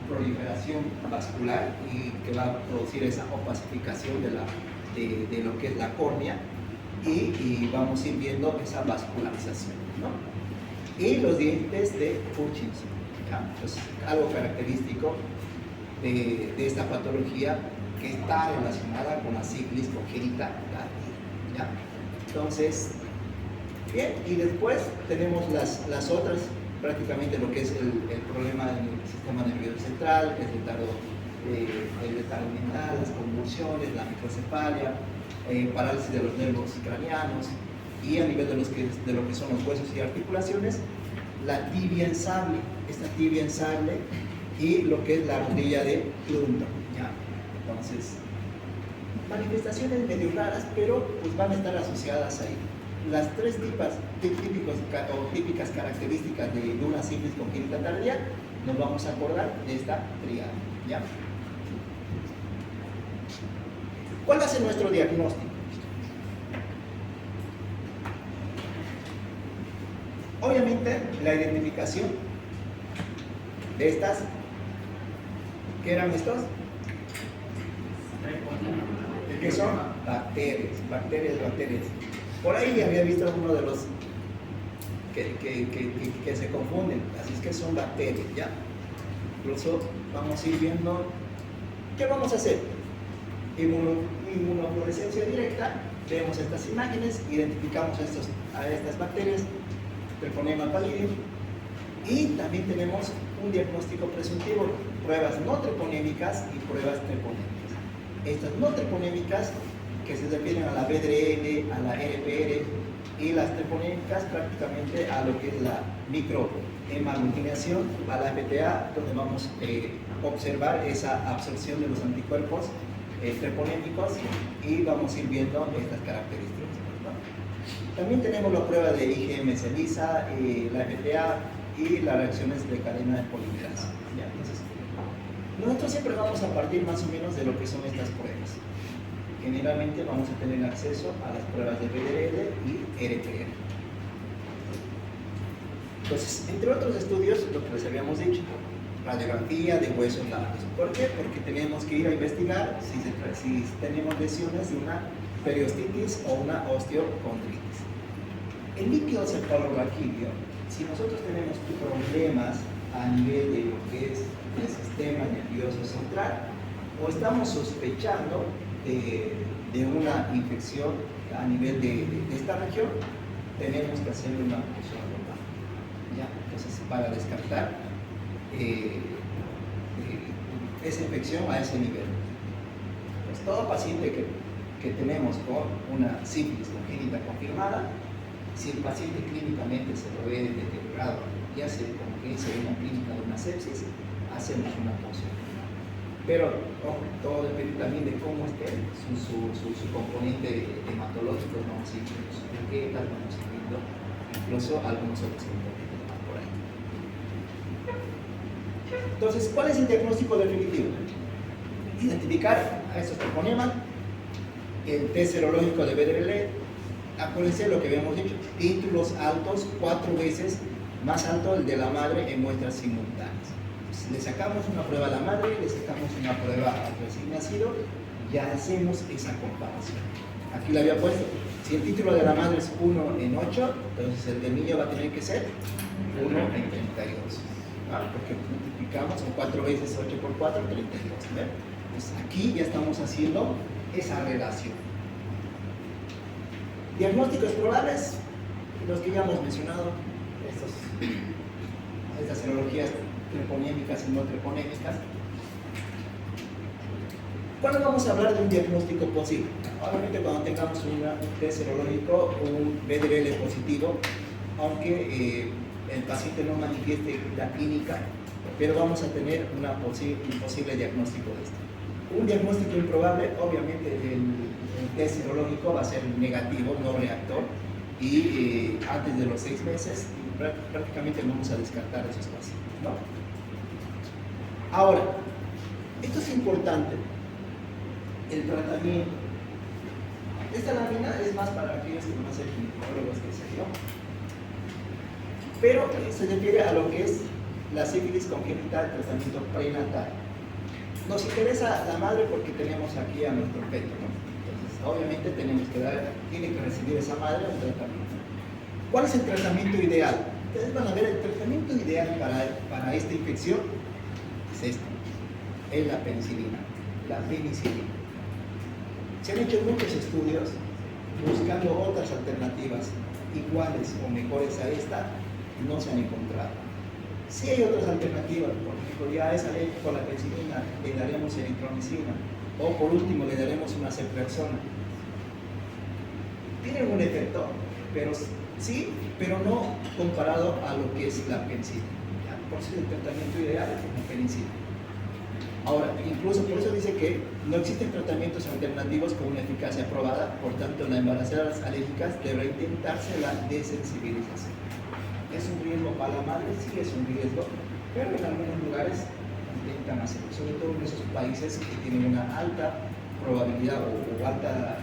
proliferación vascular y que va a producir esa opacificación de lo que es la córnea, y vamos a ir viendo esa vascularización, ¿no? Y los dientes de Hutchinson, ¿ya? Entonces, algo característico de esta patología que está relacionada con la sífilis congénita tardía, ¿ya? Entonces, bien, y después tenemos las otras, prácticamente lo que es el problema del sistema nervioso central, el retardo mental, las convulsiones, la microcefalia, parálisis de los nervios craneanos, y a nivel de lo que son los huesos y articulaciones, la tibia en sable, esta tibia en sable, y lo que es la rodilla de Plummer, ¿ya? Entonces, manifestaciones medio raras, pero pues van a estar asociadas ahí. Las tres típicas características de una sífilis congénita tardía, nos vamos a acordar de esta triada, ¿ya? ¿Cuál va a ser nuestro diagnóstico? Obviamente, la identificación de estas, ¿qué eran estos? ¿Qué son? Bacterias. Por ahí había visto uno de los que se confunden, así es que son bacterias, ¿ya? Incluso vamos a ir viendo, ¿qué vamos a hacer? Inmunofluorescencia directa, vemos estas imágenes, identificamos a estas bacterias, Treponema pallidum, y también tenemos un diagnóstico presuntivo, pruebas no treponémicas y pruebas treponémicas. Estas no treponémicas, que se refieren a la BDRL, a la RPR, y las treponémicas prácticamente a lo que es la microhemaglutinación, a la FTA, donde vamos a observar esa absorción de los anticuerpos treponémicos, y vamos a ir viendo estas características, ¿no? También tenemos la prueba de IgM ELISA, la FTA y las reacciones de cadena de polimerasa, ¿ya? Entonces, nosotros siempre vamos a partir más o menos de lo que son estas pruebas. Generalmente vamos a tener acceso a las pruebas de BDRL y RPR. Entonces, entre otros estudios, lo que les habíamos dicho, radiografía de huesos largos. ¿Por qué? Porque tenemos que ir a investigar si tenemos lesiones de una periostitis o una osteocondritis. El líquido cefalorraquídeo, si nosotros tenemos problemas a nivel de lo que es el sistema nervioso central o estamos sospechando de una infección a nivel de esta región, tenemos que hacer una punción lumbar. ¿Ya? Entonces, para descartar esa infección a ese nivel. Pues todo paciente que tenemos con una sífilis congénita confirmada, si el paciente clínicamente se lo ve deteriorado, ya sea como que se ve una clínica de una sepsis, hacemos una punción. Pero ojo, todo depende también de cómo esté su componente hematológico, vamos a ir viendo sus plaquetas, vamos a ir viendo incluso algunos otros componentes por ahí. Entonces, ¿cuál es el diagnóstico definitivo? Identificar a estos troponemas, el test serológico de BDRL. Acuérdense lo que habíamos dicho, títulos altos, 4 veces más alto el de la madre en muestras simultáneas. Entonces, le sacamos una prueba a la madre, le sacamos una prueba al recién nacido, ya hacemos esa comparación. Aquí le había puesto, si el título de la madre es 1 en 8, entonces el del niño va a tener que ser 1 en 32. Porque multiplicamos con 4 veces 8 por 4, 32. ¿Ven? Entonces aquí ya estamos haciendo esa relación. Diagnósticos probables, los que ya hemos mencionado, estas serologías treponémicas y no treponémicas. ¿Cuándo vamos a hablar de un diagnóstico posible? Obviamente cuando tengamos un test serológico o un BDRL positivo, aunque el paciente no manifieste la clínica, pero vamos a tener un posible diagnóstico de esto. Un diagnóstico improbable, obviamente el test serológico va a ser negativo, no reactor, y antes de los 6 meses prácticamente vamos a descartar esos pacientes, ¿no? Ahora, esto es importante, el tratamiento. Esta lámina es más para aquellos que van a ser ginecólogos, que sé yo, pero se refiere a lo que es la sífilis congénita, el tratamiento prenatal. Nos interesa la madre porque tenemos aquí a nuestro feto, ¿no? Entonces, obviamente tiene que recibir esa madre un tratamiento. ¿Cuál es el tratamiento ideal? Ustedes van a ver, el tratamiento ideal para esta infección es esto, es la penicilina, la penicilina. Se han hecho muchos estudios buscando otras alternativas iguales o mejores a esta, no se han encontrado. Sí hay otras alternativas, por ejemplo, ya es alérgico a la penicilina, le daremos eritromicina, o por último le daremos una ceftriaxona. Tienen un efecto, pero sí, pero no comparado a lo que es la penicilina. Por eso el tratamiento ideal es la penicilina. Ahora, incluso por eso dice que no existen tratamientos alternativos con una eficacia probada, por tanto en las embarazadas alérgicas deberá intentarse la desensibilización. ¿Es un riesgo para la madre? Sí, es un riesgo, pero en algunos lugares intentan hacerlo, sobre todo en esos países que tienen una alta probabilidad o alta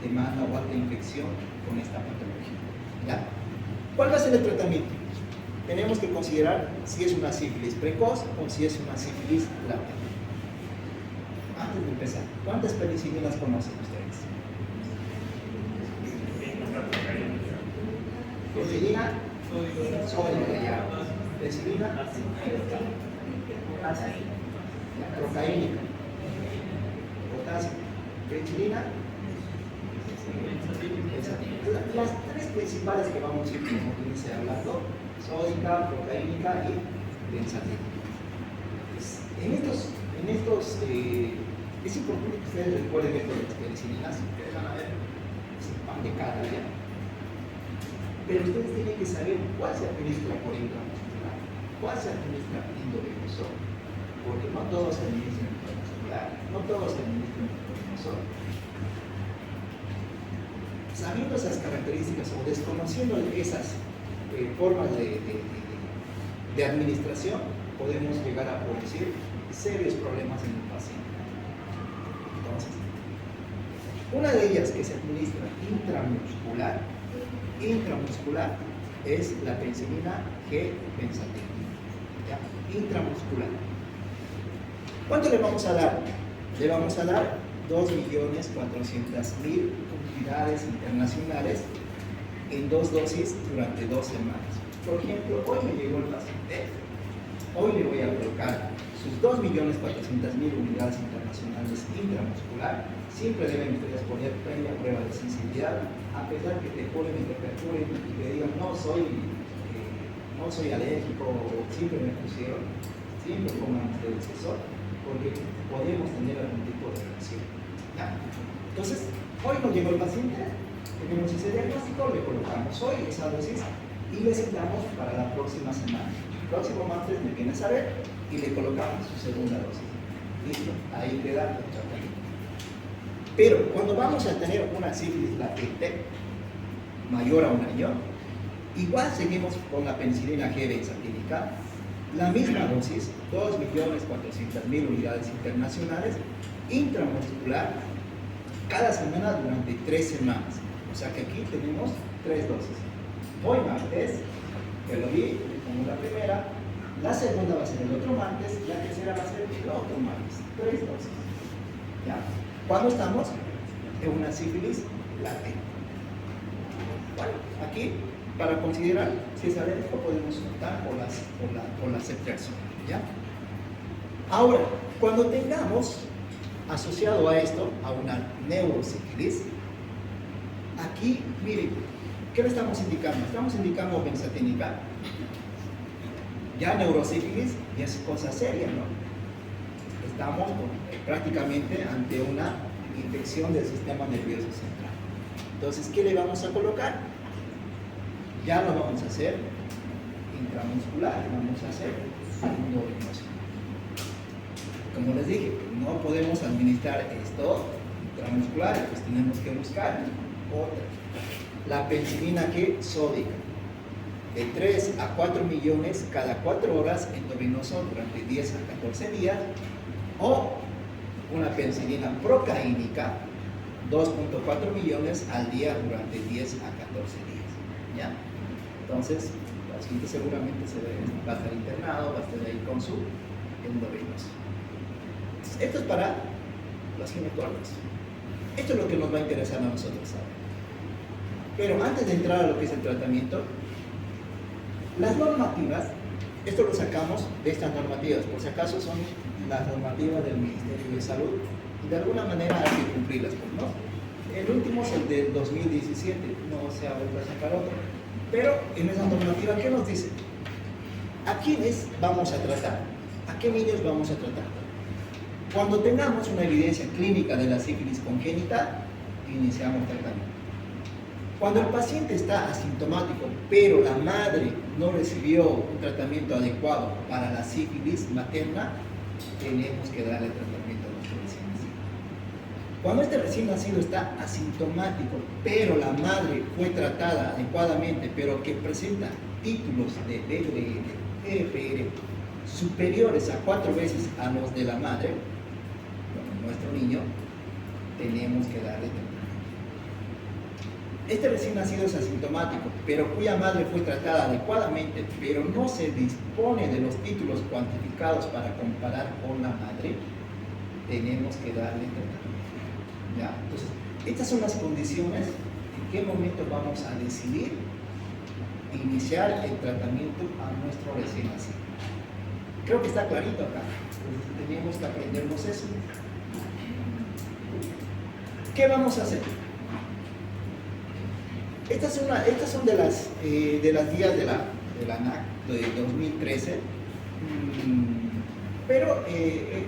demanda o alta infección con esta patología. ¿Ya? ¿Cuál va a ser el tratamiento? Tenemos que considerar si es una sífilis precoz o si es una sífilis latente. Antes de empezar, ¿cuántas penicilinas conocen ustedes? Penicilina, sódico ya. Penicilina, potasio, procaínica, potasio, penicilina, las 3 principales que vamos a ir, como dice, hablando, sódica, procaínica y benzatina. En estos es importante que ustedes recuerden esto de las penicilinas, ustedes van a ver el pan de cada día. Pero ustedes tienen que saber cuál se administra por intramuscular, cuál se administra endovenoso, porque no todos se administran intramuscular, no todos se administran endovenoso. Sabiendo esas características o desconociendo esas formas de administración, podemos llegar a producir serios problemas en el paciente. Entonces, una de ellas que se administra intramuscular es la penicilina G-benzatina. ¿ya? Intramuscular. ¿Cuánto le vamos a dar? Le vamos a dar 2.400.000 unidades internacionales en 2 dosis durante 2 semanas. Por ejemplo, hoy me llegó el paciente, hoy le voy a colocar sus 2.400.000 unidades internacionales intramuscular. Siempre deben ustedes poner previa prueba de sensibilidad, a pesar que te ponen y te percuren y te digan no soy alérgico, o siempre me pusieron, siempre pongan ustedes eso, porque podemos tener algún tipo de reacción. ¿Ya? Entonces, hoy nos llegó el paciente, tenemos ese diagnóstico, le colocamos hoy esa dosis y le citamos para la próxima semana. El próximo martes me viene a saber y le colocamos su segunda dosis. Listo, ahí queda el tratamiento. Pero cuando vamos a tener una sífilis latente mayor a 1 año, igual seguimos con la penicilina G benzatínica, la misma dosis, 2.400.000 unidades internacionales, intramuscular, cada semana durante 3 semanas. O sea que aquí tenemos 3 dosis. Hoy martes, que lo vi, como la primera, la segunda va a ser el otro martes, la tercera va a ser el otro martes. 3 dosis. ¿Ya? ¿Cuándo estamos? En una sífilis latente. Bueno, aquí, para considerar si es alérgico, podemos optar por la ceftriaxona. ¿Ya? Ahora, cuando tengamos asociado a esto, a una neurosífilis, aquí, miren, ¿qué le estamos indicando? Estamos indicando benzatínica. Ya neurosífilis ya es cosa seria, ¿no? Estamos prácticamente ante una infección del sistema nervioso central. Entonces, ¿qué le vamos a colocar? Ya lo vamos a hacer intramuscular, vamos a hacer endovenoso. Como les dije, no podemos administrar esto intramuscular, pues tenemos que buscar otra. La penicilina G sódica, de 3 a 4 millones cada 4 horas endovenoso durante 10 a 14 días, o una penicilina procaínica, 2.4 millones al día durante 10 a 14 días. ¿Ya? Entonces, el paciente seguramente va a estar internado, va a estar ahí con su endovenoso. Esto es para los ginecólogos. Esto es lo que nos va a interesar a nosotros saber. Pero antes de entrar a lo que es el tratamiento, las normativas, esto lo sacamos de estas normativas, por si acaso son las normativas del Ministerio de Salud y de alguna manera hay que cumplirlas, ¿no? El último es el del 2017, no se ha vuelto a sacar otro. Pero en esa normativa, ¿qué nos dice? ¿A quiénes vamos a tratar? ¿A qué niños vamos a tratar? Cuando tengamos una evidencia clínica de la sífilis congénita, iniciamos tratamiento. Cuando el paciente está asintomático, pero la madre no recibió un tratamiento adecuado para la sífilis materna, tenemos que darle tratamiento a nuestro recién nacido. Cuando este recién nacido está asintomático, pero la madre fue tratada adecuadamente, pero que presenta títulos de BRL, RPR superiores a 4 veces a los de la madre, nuestro niño, tenemos que darle tratamiento. Este recién nacido es asintomático, pero cuya madre fue tratada adecuadamente, pero no se dispone de los títulos cuantificados para comparar con la madre, tenemos que darle tratamiento. ¿Ya? Entonces, estas son las condiciones en qué momento vamos a decidir iniciar el tratamiento a nuestro recién nacido. Creo que está clarito acá. Entonces, tenemos que aprendernos eso. ¿Qué vamos a hacer? Estas son de las guías de la ANAC de 2013, pero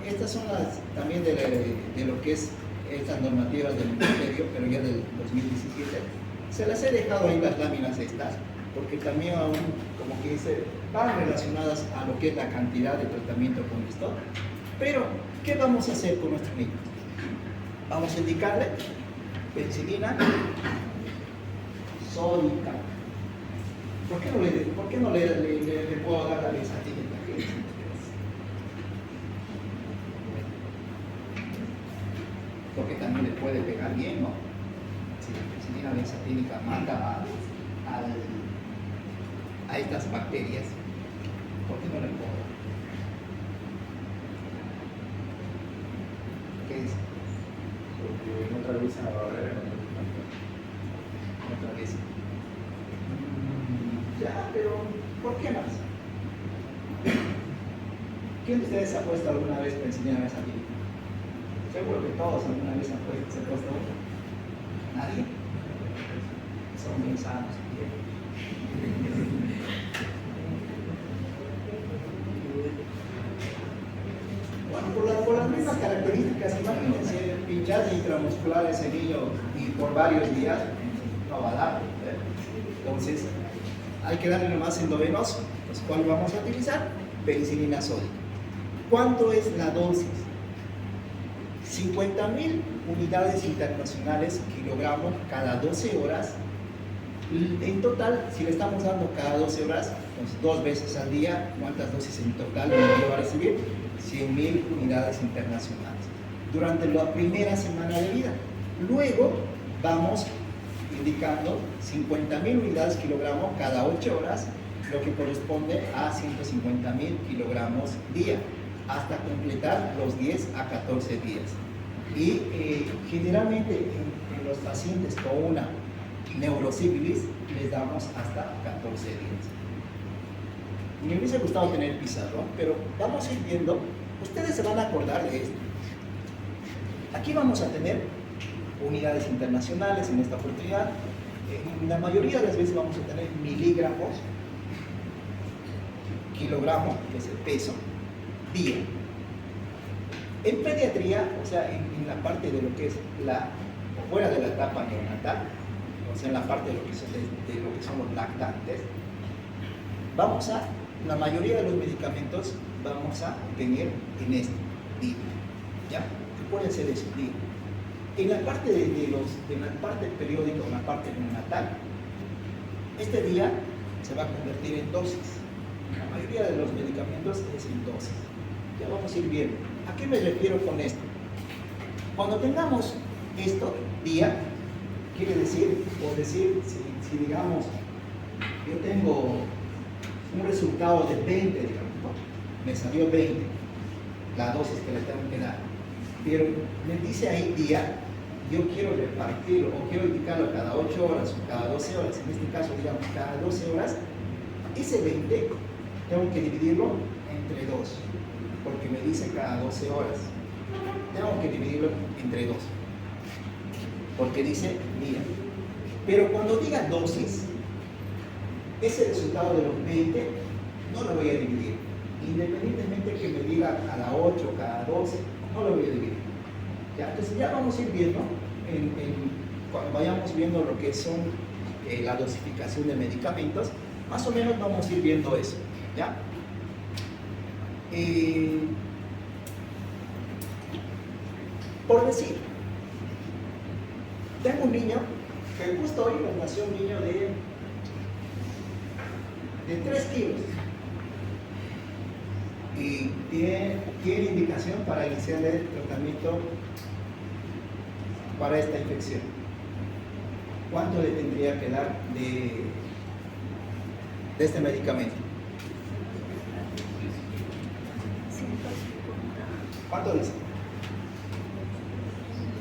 estas son las también de lo que es estas normativas del Ministerio, pero ya del 2017. Se las he dejado ahí las láminas estas, porque también aún, como que dice, van relacionadas a lo que es la cantidad de tratamiento con esto. Pero, ¿qué vamos a hacer con nuestro niño? Vamos a indicarle penicilina sódica. ¿Por qué no le puedo dar la benzatínica? Porque también le puede pegar bien, ¿no? Si la penicilina benzatínica mata a estas bacterias, ¿por qué no le puedo dar? ¿Qué dice? Porque otra vez a la barrera. Otra vez. Ya, pero ¿por qué más? ¿Quién de ustedes se ha puesto alguna vez por primera vez aquí? Seguro que todos alguna vez se han puesto. ¿Nadie? Son bien sanos. Bueno, por las mismas características, imagínense pinchazo intramuscular ese niño y por varios días no va a dar. Entonces, hay que darle nomás endovenoso. Pues, ¿cuál vamos a utilizar? Penicilina sódica. ¿Cuánto es la dosis? 50.000 unidades internacionales kilogramos cada 12 horas. En total, si le estamos dando cada 12 horas, pues 2 veces al día, ¿cuántas dosis en total el niño va a recibir? 100.000 unidades internacionales durante la primera semana de vida. Luego vamos indicando 50.000 unidades kilogramos cada 8 horas, lo que corresponde a 150.000 kilogramos día, hasta completar los 10 a 14 días. Y generalmente en los pacientes con una neurosífilis les damos hasta 14 días. Me hubiese gustado tener el pizarrón, pero vamos a ir viendo. Ustedes se van a acordar de esto. Aquí vamos a tener unidades internacionales en esta oportunidad. La mayoría de las veces vamos a tener miligramos, kilogramo, que es el peso, día. En pediatría, o sea, en la parte de lo que es fuera de la etapa neonatal, o sea, en la parte de lo que son los lactantes, la mayoría de los medicamentos vamos a tener en este día, ¿ya? Que pueden ser de su día. En la parte de la parte periódica, en la parte neonatal, este día se va a convertir en dosis. La mayoría de los medicamentos es en dosis. Ya vamos a ir viendo. ¿A qué me refiero con esto? Cuando tengamos esto, día, quiere decir, por decir, si digamos, yo tengo un resultado de 20, digamos, ¿no? Me salió 20, la dosis que le tengo que dar. Pero me dice ahí día, yo quiero repartirlo o quiero indicarlo cada 8 horas o cada 12 horas, en este caso digamos cada 12 horas, ese 20 tengo que dividirlo entre 2, porque me dice cada 12 horas. Tengo que dividirlo entre 2, porque dice día. Pero cuando diga dosis, ese resultado de los 20 no lo voy a dividir. Independientemente que me diga cada 8, cada 12, no lo voy a dividir. ¿Ya? Entonces ya vamos a ir viendo, cuando vayamos viendo lo que son la dosificación de medicamentos, más o menos vamos a ir viendo eso. ¿Ya? Por decir, tengo un niño que justo hoy nos nació un niño de 3 kilos y tiene indicación para iniciar el tratamiento para esta infección. ¿Cuánto le tendría que dar de este medicamento? ¿Cuánto dice?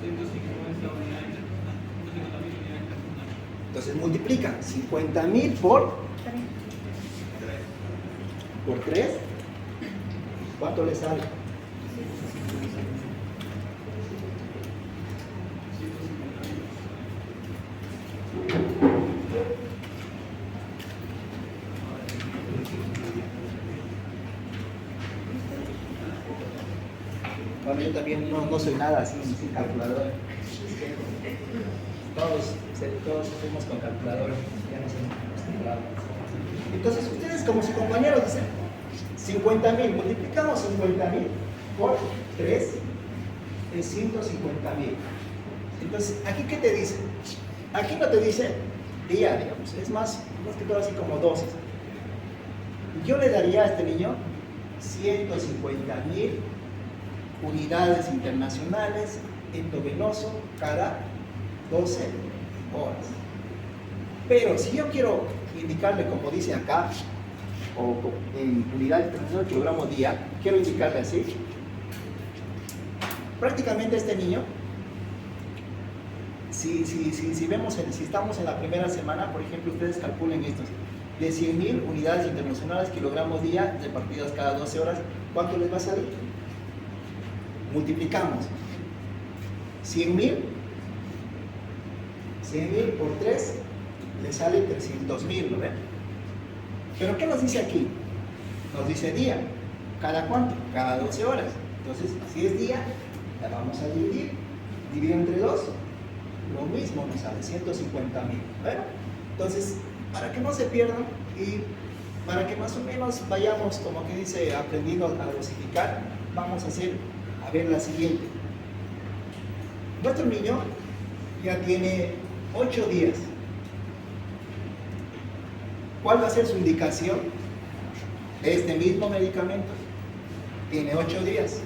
150 unidades. Entonces multiplica 50.000 por 3. ¿Cuánto le sale? Bueno, yo también no soy nada así sin calculadora. Todos fuimos con calculadora, ya nos hemos acostumbrado. Entonces ustedes como sus compañeros dicen 50.000, multiplicamos 50.000 por 3 es 150.000. Entonces, ¿aquí qué te dice? Aquí no te dice día, digamos, es más que todo así como dosis. Yo le daría a este niño 150.000 unidades internacionales endovenoso cada 12 horas. Pero si yo quiero indicarle, como dice acá, o en unidades internacionales kilogramo día, quiero indicarle así, Prácticamente este niño, si vemos, si estamos en la primera semana, por ejemplo, ustedes calculen estos, de 100.000 unidades internacionales, kilogramos día, repartidas cada 12 horas, ¿cuánto les va a salir? Multiplicamos 100.000 por 3, le sale 300.000, ¿no ven? Pero ¿qué nos dice aquí? Nos dice día. ¿Cada cuánto? Cada 12 horas. Entonces, si es día, la vamos a dividir. Dividir entre 2, lo mismo nos sale, 150.000. Bueno, entonces, para que no se pierdan y para que más o menos vayamos, como que dice, aprendiendo a dosificar, vamos a ver la siguiente. Nuestro niño ya tiene 8 días. ¿Cuál va a ser su indicación de este mismo medicamento? Tiene 8 días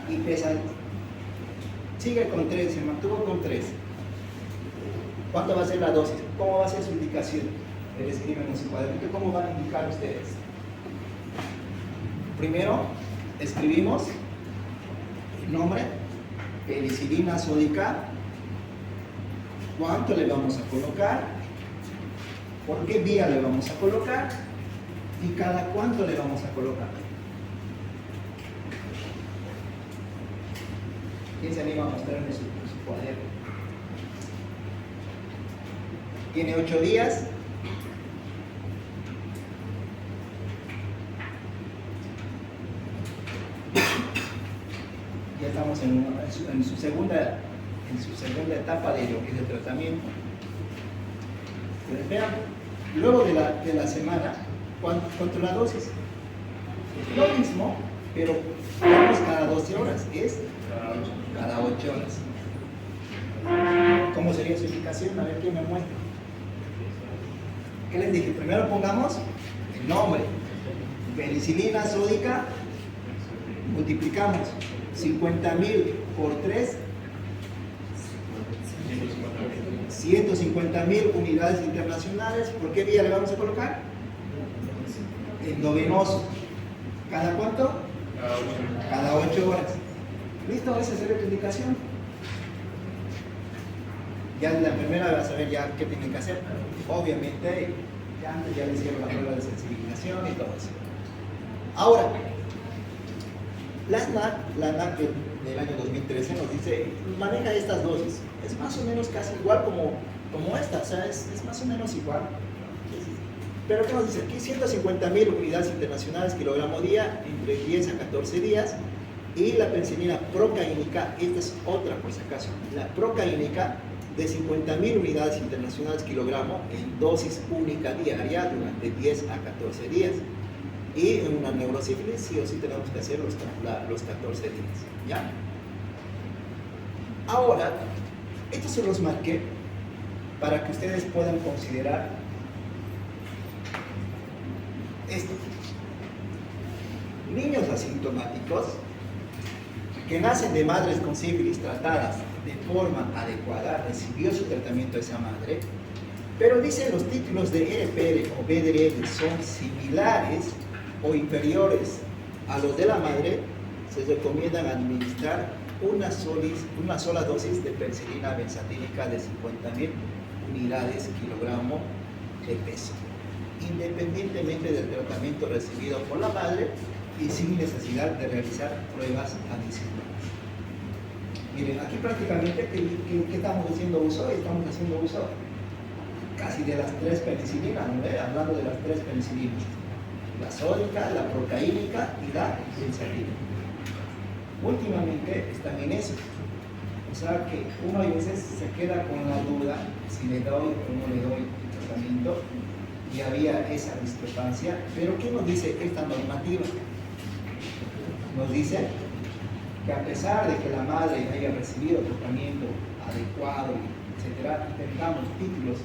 y pesa, sigue con 3, se mantuvo con 3. ¿Cuánto va a ser la dosis? ¿Cómo va a ser su indicación? Le escriben en su cuadernito. ¿Cómo van a indicar ustedes? Primero, escribimos el nombre, penicilina sódica, cuánto le vamos a colocar, por qué vía le vamos a colocar y cada cuánto le vamos a colocar. ¿Quién se anima a mostrarme su cuaderno? Tiene 8 días. Ya estamos en su segunda etapa de lo que es el tratamiento. Pues vean, luego de la semana, ¿cuánto la dosis? Lo mismo, pero vamos cada 12 horas, es cada 8 horas. ¿Cómo sería su indicación? A ver quién me muestra. ¿Qué les dije? Primero pongamos el nombre, penicilina sódica, multiplicamos 50.000 por 3, 150.000 unidades internacionales. ¿Por qué vía le vamos a colocar? Endovenoso. ¿Cada cuánto? Cada 8 horas. ¿Listo? Esa sería tu indicación. Ya en la primera vas a ver ya qué tienen que hacer. Obviamente, ya antes ya le hicieron la prueba de sensibilización y todo eso. Ahora, la ANAC del año 2013 nos dice, maneja estas dosis. Es más o menos casi igual como esta, o sea, es más o menos igual. Pero ¿qué nos dice aquí? 150.000 unidades internacionales kilogramo día, entre 10 a 14 días. Y la penicilina procaínica, esta es otra por si acaso, la procaínica de 50.000 unidades internacionales kilogramo en dosis única diaria durante 10 a 14 días. Y en una neurosífilis sí o sí tenemos que hacer los 14 días, ¿ya? Ahora, estos se los marqué para que ustedes puedan considerar esto. Niños asintomáticos que nacen de madres con sífilis tratadas de forma adecuada, recibió su tratamiento esa madre, pero dicen los títulos de RPR o BDR son similares o inferiores a los de la madre, se recomiendan administrar una sola dosis de penicilina benzatínica de 50.000 unidades kilogramo de peso, independientemente del tratamiento recibido por la madre y sin necesidad de realizar pruebas adicionales. Miren, aquí prácticamente, ¿qué estamos haciendo uso? Estamos haciendo uso casi de las 3 penicilinas, ¿no? Hablando de las 3 penicilinas. La sódica, la procaínica y la benzatínica. Últimamente están en eso. O sea que uno a veces se queda con la duda si le doy o no le doy tratamiento, y había esa discrepancia. Pero ¿qué nos dice esta normativa? Nos dice que a pesar de que la madre haya recibido tratamiento adecuado, etcétera, y tengamos títulos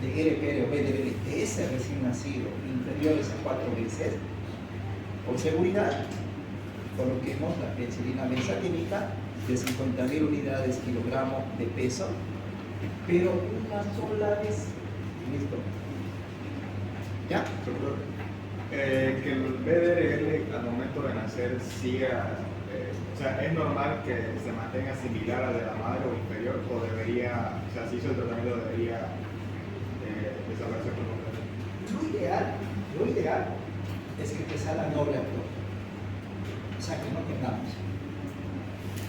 de RPR o BDR de ese recién nacido inferiores a 4 veces, por seguridad coloquemos la penicilina benzatínica de 50.000 unidades kilogramo de peso, pero una sola vez. ¿Listo? ¿Ya? Que el BDRL al momento de nacer siga O sea, ¿es normal que se mantenga similar a de la madre o inferior? ¿O debería, o sea, si hizo el tratamiento, debería desaparecer por completo? Lo ideal es que te salga doble autor. O sea, que no tengamos.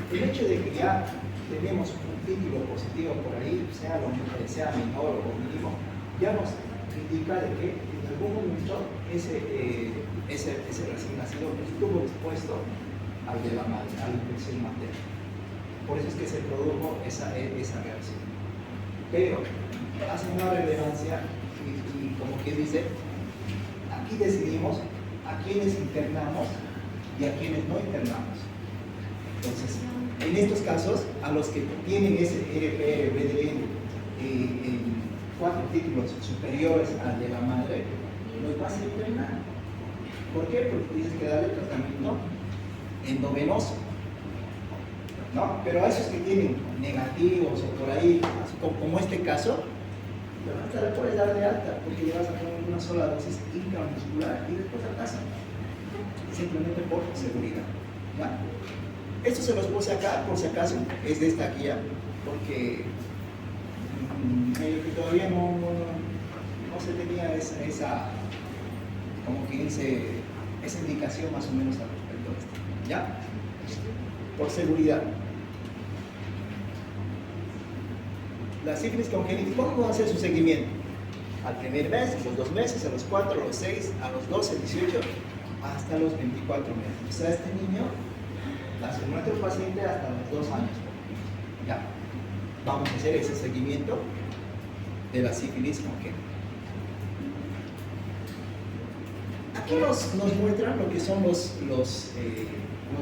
El hecho de que ya tenemos un título positivo por ahí, sea menor o mínimo, ya nos indica de que en algún momento ese recién nacido estuvo expuesto al de la madre, a la infección materna. Por eso es que se produjo esa reacción. Pero hace una relevancia y como que dice, aquí decidimos a quienes internamos y a quienes no internamos. Entonces, en estos casos, a los que tienen ese RPR, BDN, en 4 títulos superiores al de la madre, los vas a internar. ¿Por qué? Porque tienes que darle tratamiento endovenoso. ¿No? Pero a esos que tienen negativos o por ahí, como este caso, te la puedes dar de alta porque le vas a poner una sola dosis intramuscular y después a casa. Simplemente por seguridad. ¿Ya? Esto se los puse acá, por si acaso, es de esta guía, porque medio que todavía no se tenía esa como que esa indicación más o menos al respecto de esto. ¿Ya? Por seguridad. La sífilis congénita, ¿cómo va a ser su seguimiento? Al primer mes, a los 2 meses, a los 4, a los 6, a los 12, 18, hasta los 24 meses. O sea, este niño, nuestro paciente hasta los 2 años. Ya. Vamos a hacer ese seguimiento de la sífilis congénita. Aquí nos muestran lo que son los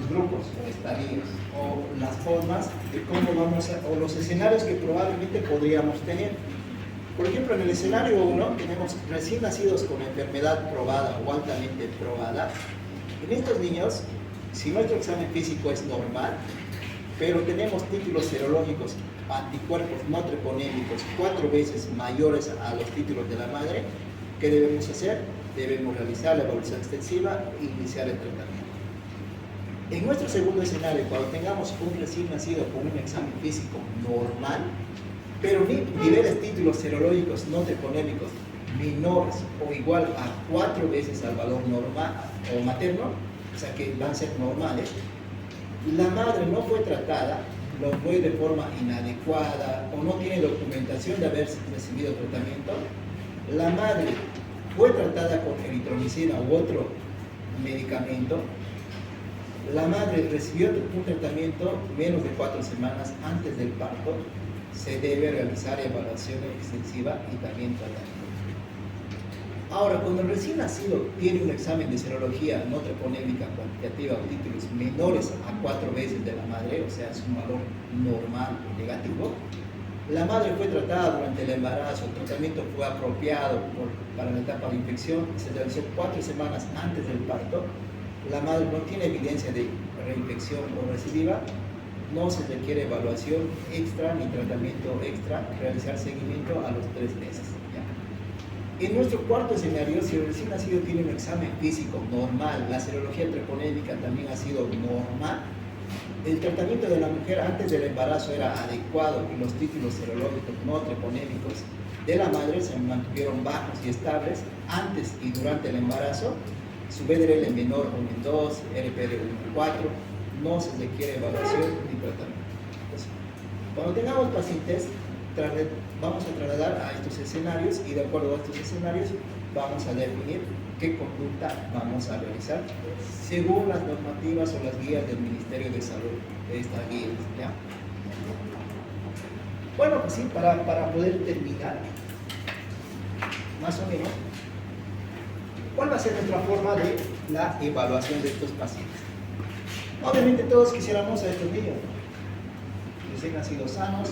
grupos o estadios o las formas de cómo vamos a, o los escenarios que probablemente podríamos tener. Por ejemplo, en el escenario 1 tenemos recién nacidos con enfermedad probada o altamente probada. En estos niños, si nuestro examen físico es normal, pero tenemos títulos serológicos, anticuerpos no treponémicos 4 veces mayores a los títulos de la madre, ¿qué debemos hacer? Debemos realizar la evaluación extensiva e iniciar el tratamiento. En nuestro segundo escenario, cuando tengamos un recién nacido con un examen físico normal, pero niveles títulos serológicos no treponémicos menores o igual a 4 veces al valor normal o materno, o sea que van a ser normales, la madre no fue tratada, lo fue de forma inadecuada o no tiene documentación de haber recibido tratamiento, la madre fue tratada con eritromicina u otro medicamento, la madre recibió un tratamiento menos de 4 semanas antes del parto, se debe realizar evaluación extensiva y también tratamiento. Ahora, cuando el recién nacido tiene un examen de serología no treponémica cuantitativa o títulos menores a 4 veces de la madre, o sea, es un valor normal o negativo, la madre fue tratada durante el embarazo, el tratamiento fue apropiado para la etapa de infección, se realizó 4 semanas antes del parto, la madre no tiene evidencia de reinfección o recidiva, no se requiere evaluación extra ni tratamiento extra, realizar seguimiento a los 3 meses. ¿Ya? En nuestro cuarto escenario, si el recién nacido tiene un examen físico normal, la serología treponémica también ha sido normal, el tratamiento de la mujer antes del embarazo era adecuado y los títulos serológicos no treponémicos de la madre se mantuvieron bajos y estables antes y durante el embarazo, su BDRL menor 1,2, RPR 1,4, no se requiere evaluación ni tratamiento. Entonces, cuando tengamos pacientes, vamos a trasladar a estos escenarios y de acuerdo a estos escenarios vamos a definir qué conducta vamos a realizar según las normativas o las guías del Ministerio de Salud, de estas guías. ¿Ya? Bueno, pues sí, para poder terminar, más o menos, ¿cuál va a ser nuestra forma de la evaluación de estos pacientes? Obviamente todos quisiéramos a estos niños, recién nacidos sanos,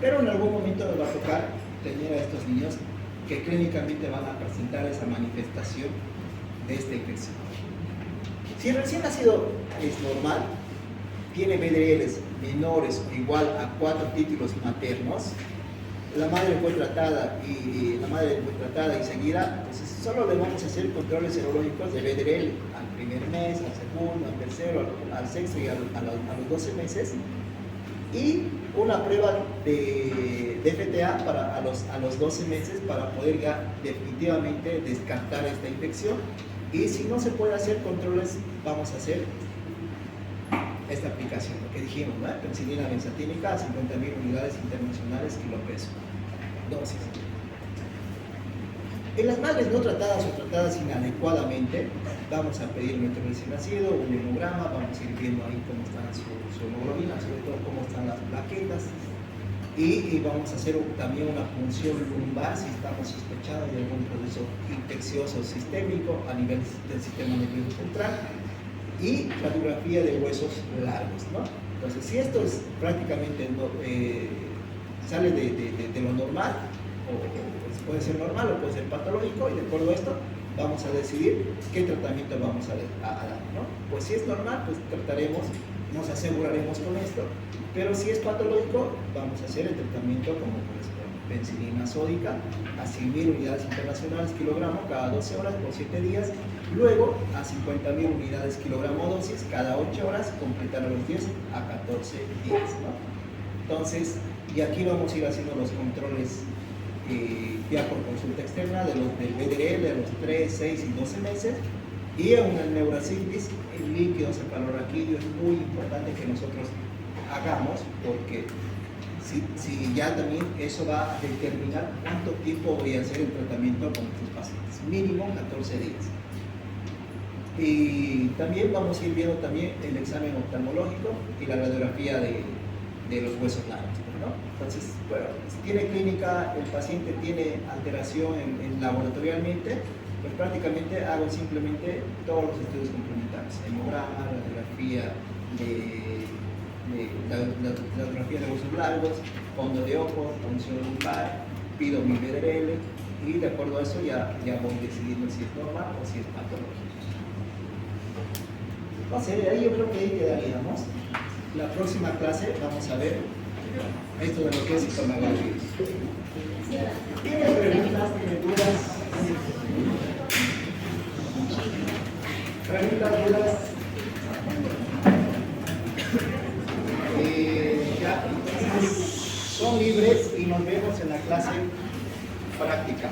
pero en algún momento nos va a tocar tener a estos niños que clínicamente van a presentar esa manifestación de esta infección. Si el recién nacido es normal, tiene BDRLs menores o igual a 4 títulos maternos, la madre fue tratada y seguida, entonces solo le vamos a hacer controles serológicos de BDRL al primer mes, al segundo, al tercero, al sexto y a los 12 meses, y una prueba de FTA a los 12 meses para poder ya definitivamente descartar esta infección. Y si no se puede hacer controles, vamos a hacer esta aplicación, lo que dijimos, ¿no? Penicilina benzatínica a 50.000 unidades internacionales kilopeso, dosis. En las madres no tratadas o tratadas inadecuadamente, vamos a pedir nuestro recién nacido, un hemograma, vamos a ir viendo ahí cómo están su hemoglobina, sobre todo cómo están las plaquetas, y vamos a hacer también una punción lumbar si estamos sospechados de algún proceso infeccioso sistémico a nivel del sistema nervioso central, y radiografía de huesos largos, ¿no? Entonces, si esto es prácticamente sale de lo normal, pues puede ser normal o puede ser patológico, y de acuerdo a esto vamos a decidir qué tratamiento vamos a dar, ¿no? Pues si es normal, pues trataremos, nos aseguraremos con esto, pero si es patológico, vamos a hacer el tratamiento como pues, penicilina sódica a 100.000 unidades internacionales kilogramo cada 12 horas por 7 días, luego a 50.000 unidades kilogramo dosis cada 8 horas, completar a los 10 a 14 días, ¿no? Entonces, y aquí vamos a ir haciendo los controles ya por consulta externa del BDRL de los 3, 6 y 12 meses, y en el neurocystis, el líquido cefalorraquídeo es muy importante que nosotros hagamos, porque si ya también eso va a determinar cuánto tiempo voy a hacer el tratamiento con estos pacientes, mínimo 14 días. Y también vamos a ir viendo también el examen oftalmológico y la radiografía de los huesos largos, ¿no? Entonces, bueno, si tiene clínica, el paciente tiene alteración laboratorialmente, pues prácticamente hago simplemente todos los estudios complementarios, hemograma, radiografía la radiografía de huesos largos, fondo de ojo, punción lumbar, pido mi BDRL, y de acuerdo a eso ya voy decidiendo si es normal o si es patológico. Entonces, ahí yo creo que ahí quedaríamos. La próxima clase vamos a ver esto de lo que es citomegalia. ¿Tiene preguntas? ¿Tiene dudas? ¿Preguntas, dudas? Ya, entonces son libres y nos vemos en la clase práctica.